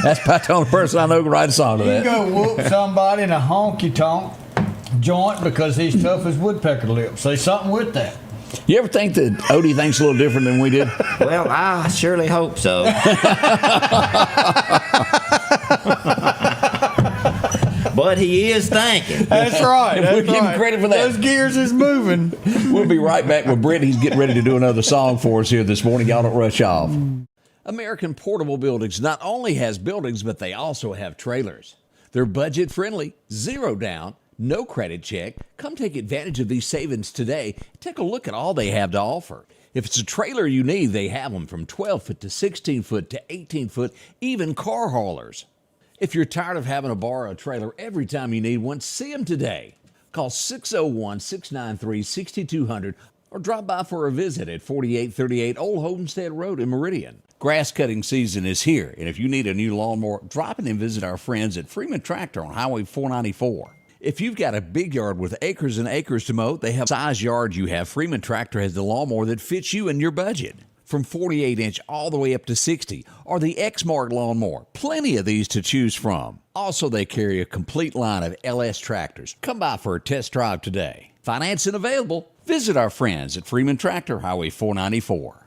S2: That's about the only person I know can write a song to that.
S3: You go whoop somebody in a honky-tonk joint because he's tough as woodpecker lips. Say something with that.
S2: You ever think that Odie thinks a little different than we did?
S4: Well, I surely hope so. But he is thinking.
S3: That's right.
S2: We'll give him credit for that.
S3: Those gears is moving.
S2: We'll be right back with Britt. He's getting ready to do another song for us here this morning. Y'all don't rush off. American Portable Buildings not only has buildings, but they also have trailers. They're budget friendly, zero down, no credit check. Come take advantage of these savings today. Take a look at all they have to offer. If it's a trailer you need, they have them from 12-foot to 16-foot to 18-foot, even car haulers. If you're tired of having to borrow a trailer every time you need one, see them today. Call 601-693-6200 or drop by for a visit at 4838 Old Homestead Road in Meridian. Grass cutting season is here, and if you need a new lawnmower, drop in and visit our friends at Freeman Tractor on Highway 494. If you've got a big yard with acres and acres to mow, they have the size yard you have. Freeman Tractor has the lawnmower that fits you and your budget. From 48-inch all the way up to 60, or the X-Mark lawnmower. Plenty of these to choose from. Also, they carry a complete line of LS tractors. Come by for a test drive today. Financing available. Visit our friends at Freeman Tractor, Highway 494.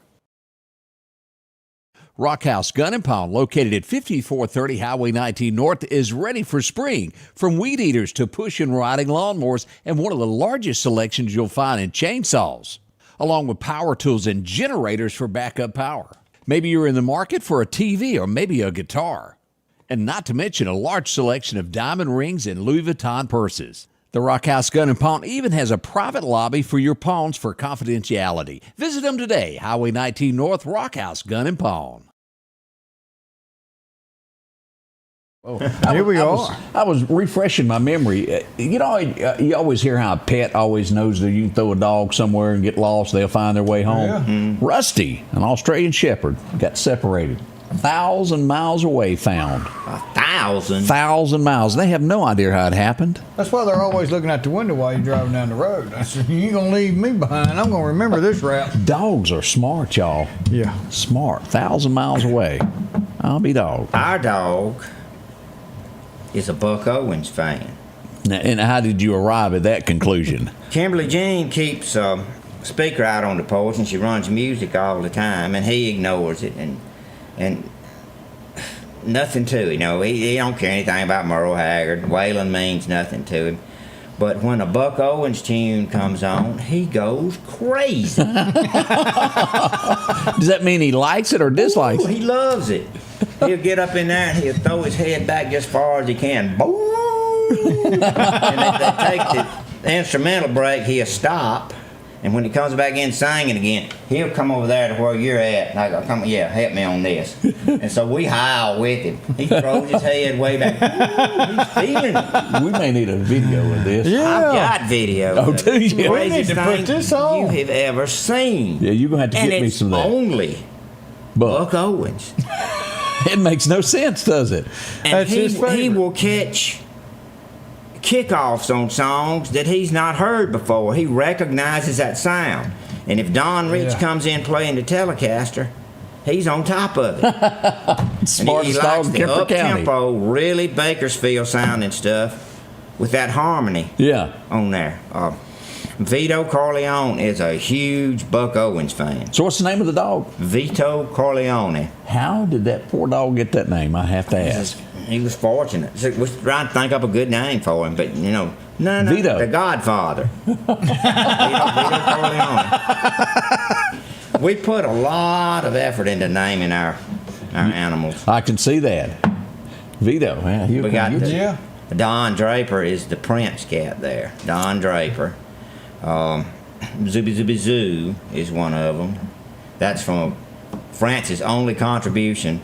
S2: Rockhouse Gun and Pound, located at 5430 Highway 19 North, is ready for spring. From weed eaters to push and riding lawnmowers, and one of the largest selections you'll find in chainsaws, along with power tools and generators for backup power. Maybe you're in the market for a TV or maybe a guitar. And not to mention a large selection of diamond rings and Louis Vuitton purses. The Rockhouse Gun and Pawn even has a private lobby for your pawns for confidentiality. Visit them today, Highway 19 North, Rockhouse Gun and Pawn.
S3: Here we are.
S2: I was refreshing my memory. You know, you always hear how a pet always knows that you can throw a dog somewhere and get lost. They'll find their way home.
S3: Yeah.
S2: Rusty, an Australian Shepherd, got separated. 1,000 miles away found.
S4: 1,000?
S2: 1,000 miles. They have no idea how it happened.
S3: That's why they're always looking out the window while you're driving down the road. I said, you ain't going to leave me behind. I'm going to remember this route.
S2: Dogs are smart, y'all.
S3: Yeah.
S2: Smart. 1,000 miles away. I'll be dog.
S4: Our dog is a Buck Owens fan.
S2: Now, and how did you arrive at that conclusion?
S4: Kimberly Jean keeps a speaker out on the porch, and she runs music all the time, and he ignores it, and nothing to it. You know, he don't care anything about Merle Haggard. Waylon means nothing to him. But when a Buck Owens tune comes on, he goes crazy.
S2: Does that mean he likes it or dislikes it?
S4: He loves it. He'll get up in there and he'll throw his head back just far as he can. Boom! And if they take the instrumental break, he'll stop. And when he comes back in singing again, he'll come over there to where you're at. And I go, come on, yeah, help me on this. And so we howl with him. He throws his head way back. Ooh, he's feeling it.
S2: We may need a video of this.
S4: I've got video.
S2: Oh, do you?
S3: We need to put this on.
S4: You have ever seen.
S2: Yeah, you're going to have to get me some of that.
S4: And it's only Buck Owens.
S2: It makes no sense, does it?
S4: And he will catch kickoffs on songs that he's not heard before. He recognizes that sound. And if Don Rich comes in playing the Telecaster, he's on top of it.
S2: Smartest
S4: he
S2: dog
S4: likes
S2: in
S4: the
S2: Kemper County.
S4: up-tempo, really Bakersfield sounding stuff with that harmony on there. Vito Corleone is a huge Buck Owens fan.
S2: So what's the name of the dog?
S4: Vito Corleone.
S2: How did that poor dog get that name? I have to ask.
S4: He was fortunate. So we're trying to think up a good name for him, but no,
S2: Vito.
S4: The Godfather. Vito Corleone. We put a lot of effort into naming our animals.
S2: I can see that. Vito, yeah,
S4: We got Don Draper is the Prince cat there. Don Draper. Zooby Zooby Zoo is one of them. That's from France's only contribution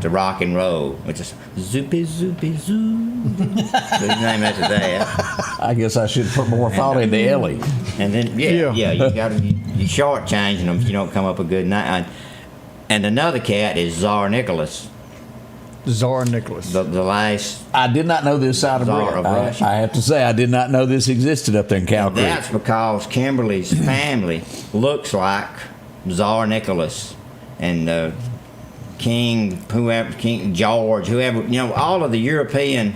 S4: to rock and roll, which is Zooby Zooby Zoo. So his name after that.
S2: I guess I should put more thought into Ellie.
S4: And then you got to you shortchanging them if you don't come up with a good name. And another cat is Tsar Nicholas.
S3: Tsar Nicholas.
S4: The last.
S2: I did not know this out of Russia. I have to say, I did not know this existed up there in Cal Creek.
S4: That's because Kimberly's family looks like Tsar Nicholas and King George, whoever, all of the European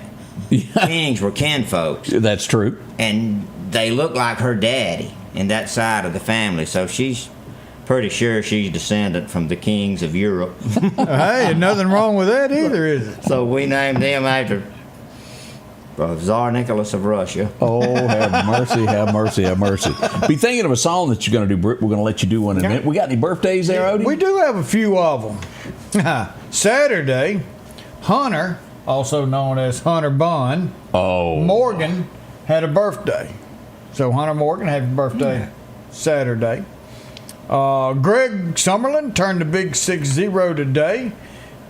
S4: kings were kinfolks.
S2: That's true.
S4: And they look like her daddy in that side of the family. So she's pretty sure she's descendant from the kings of Europe.
S3: Hey, nothing wrong with that either, is it?
S4: So we named them after Tsar Nicholas of Russia.
S2: Oh, have mercy, have mercy, have mercy. Be thinking of a song that you're going to do, Britt. We're going to let you do one in a minute. We got any birthdays there, Odie?
S3: We do have a few of them. Saturday, Hunter, also known as Hunter Bunn, Morgan, had a birthday. So Hunter Morgan had a birthday Saturday. Greg Summerlin turned the big 6-0 today.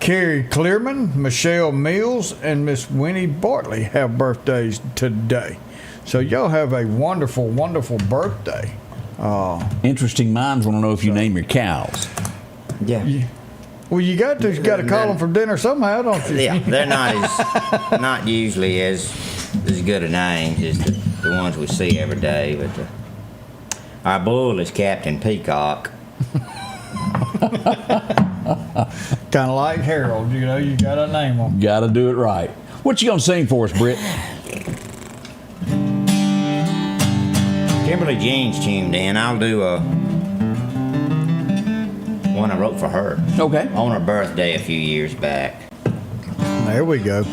S3: Carrie Clearman, Michelle Mills, and Miss Winnie Bartley have birthdays today. So y'all have a wonderful, wonderful birthday.
S2: Interesting minds want to know if you name your cows.
S4: Yeah.
S3: Well, you got to call them for dinner somehow, don't you?
S4: Yeah, they're not usually as good a names as the ones we see every day. But our bull is Captain Peacock.
S3: Kind of like Harold, you got to name them.
S2: Got to do it right. What you gonna sing for us, Britt?
S4: Kimberly Jean's tuned in. I'll do one I wrote for her.
S2: Okay.
S4: On her birthday a few years back.
S3: There we go.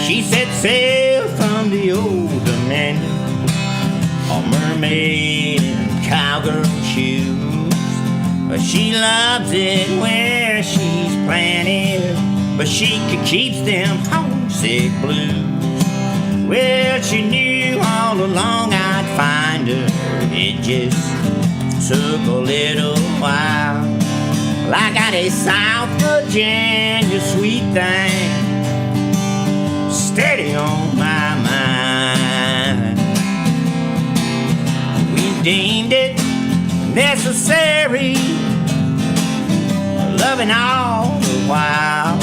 S4: She set sail from the old dominion, a mermaid in cowgirl shoes. But she loves it where she's planted, but she keeps them homesick blues. Well, she knew all along I'd find her. It just took a little while. Well, I got a South Virginia sweet thing steady on my mind. We deemed it necessary, loving all the while.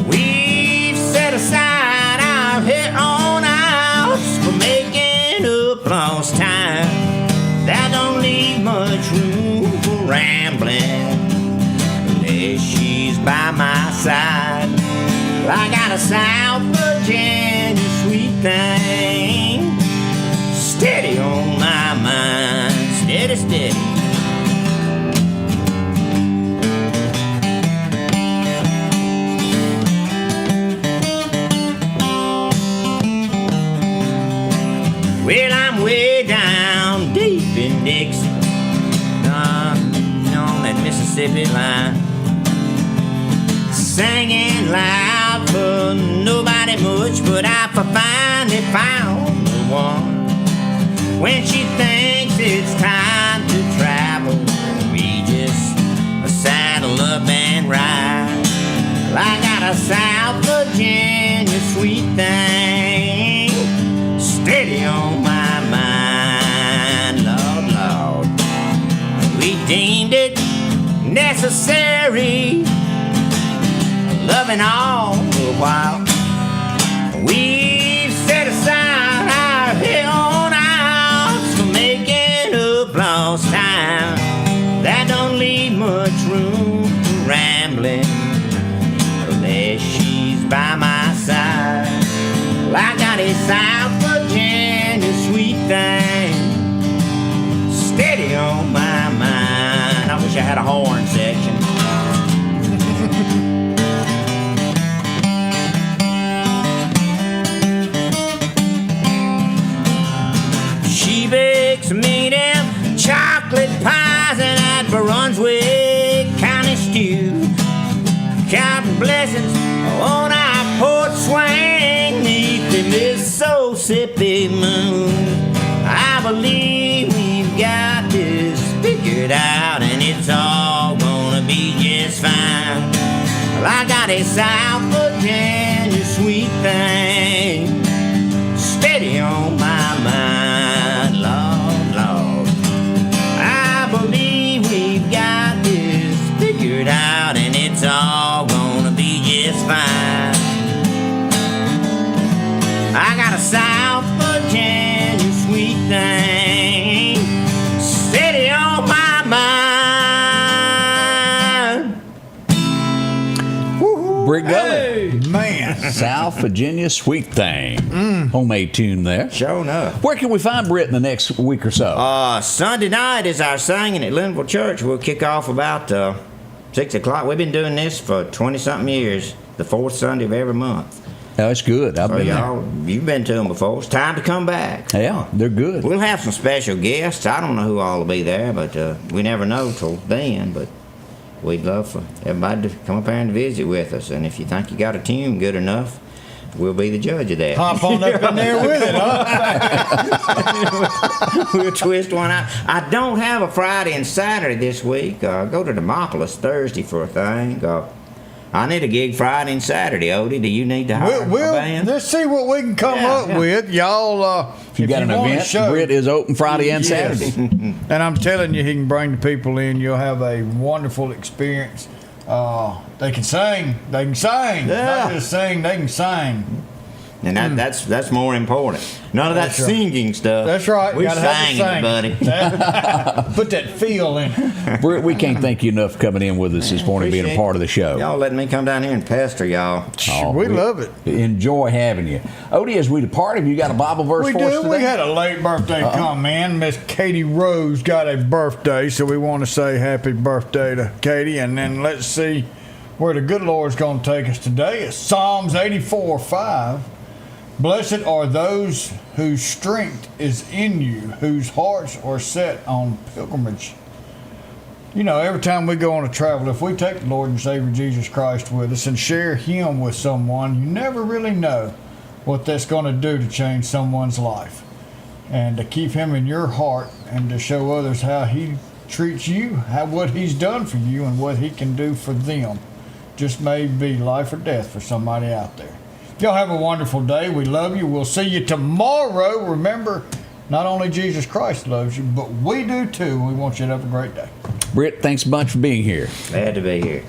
S4: We've set aside our own hours for making up lost time. That don't leave much room for rambling unless she's by my side. I got a South Virginia sweet thing steady on my mind, steady, steady. Well, I'm way down deep in Dixie, on that Mississippi line, singing loud for nobody much, but I finally found the one. When she thinks it's time to travel, we just saddle up and ride. Well, I got a South Virginia sweet thing steady on my mind, Lord, Lord. We deemed it necessary, loving all the while. We've set aside our own hours for making up lost time. That don't leave much room for rambling unless she's by my side. Well, I got a South Virginia sweet thing steady on my mind. I wish I had a horn section. She bakes me them chocolate pies and that Brunswick County stew. Counting blessings on our porch swing neath the Mississippi moon. I believe we've got this figured out and it's all gonna be just fine. Well, I got a South Virginia sweet thing steady on my mind, Lord, Lord. I believe we've got this figured out and it's all gonna be just fine. I got a South Virginia sweet thing steady on my mind.
S2: Brit Gully.
S3: Hey, man.
S2: South Virginia sweet thing. Homemade tune there.
S4: Sure enough.
S2: Where can we find Brit in the next week or so?
S4: Sunday night is our singing at Linville Church. We'll kick off about 6 o'clock. We've been doing this for 20-something years, the fourth Sunday of every month.
S2: Oh, that's good. I've been there.
S4: You've been to them before. It's time to come back.
S2: Yeah, they're good.
S4: We'll have some special guests. I don't know who all will be there, but we never know till then. But we'd love for everybody to come up here and visit with us. And if you think you got a tune good enough, we'll be the judge of that.
S3: Hop on up in there with it, huh?
S4: We'll twist one out. I don't have a Friday and Saturday this week. I go to Demopolis Thursday for a thing. I need a gig Friday and Saturday, Odie. Do you need to hire a band?
S3: Let's see what we can come up with. Y'all,
S2: if you got an event, Brit is open Friday and Saturday.
S3: And I'm telling you, he can bring the people in. You'll have a wonderful experience. They can sing. They can sing.
S4: Yeah.
S3: Not just sing, they can sing.
S4: And that's more important. None of that singing stuff.
S3: That's right.
S4: We're singing, buddy.
S3: Put that feel in it.
S2: Britt, we can't thank you enough for coming in with us this morning, being a part of the show.
S4: Y'all letting me come down here and pester y'all.
S3: We love it.
S2: Enjoy having you. Odie, as we depart, have you got a Bible verse for us today?
S3: We had a late birthday come in. Miss Katie Rose got a birthday, so we want to say happy birthday to Katie. And then let's see where the good Lord's going to take us today. It's Psalms 84:5. Blessed are those whose strength is in you, whose hearts are set on pilgrimage. You know, every time we go on a travel, if we take the Lord and Savior Jesus Christ with us and share Him with someone, you never really know what that's going to do to change someone's life. and to keep him in your heart and to show others how he treats you, what he's done for you, and what he can do for them. Just may be life or death for somebody out there. Y'all have a wonderful day. We love you. We'll see you tomorrow. Remember, not only Jesus Christ loves you, but we do too. We want you to have a great day.
S2: Britt, thanks a bunch for being here.
S4: Glad to be here.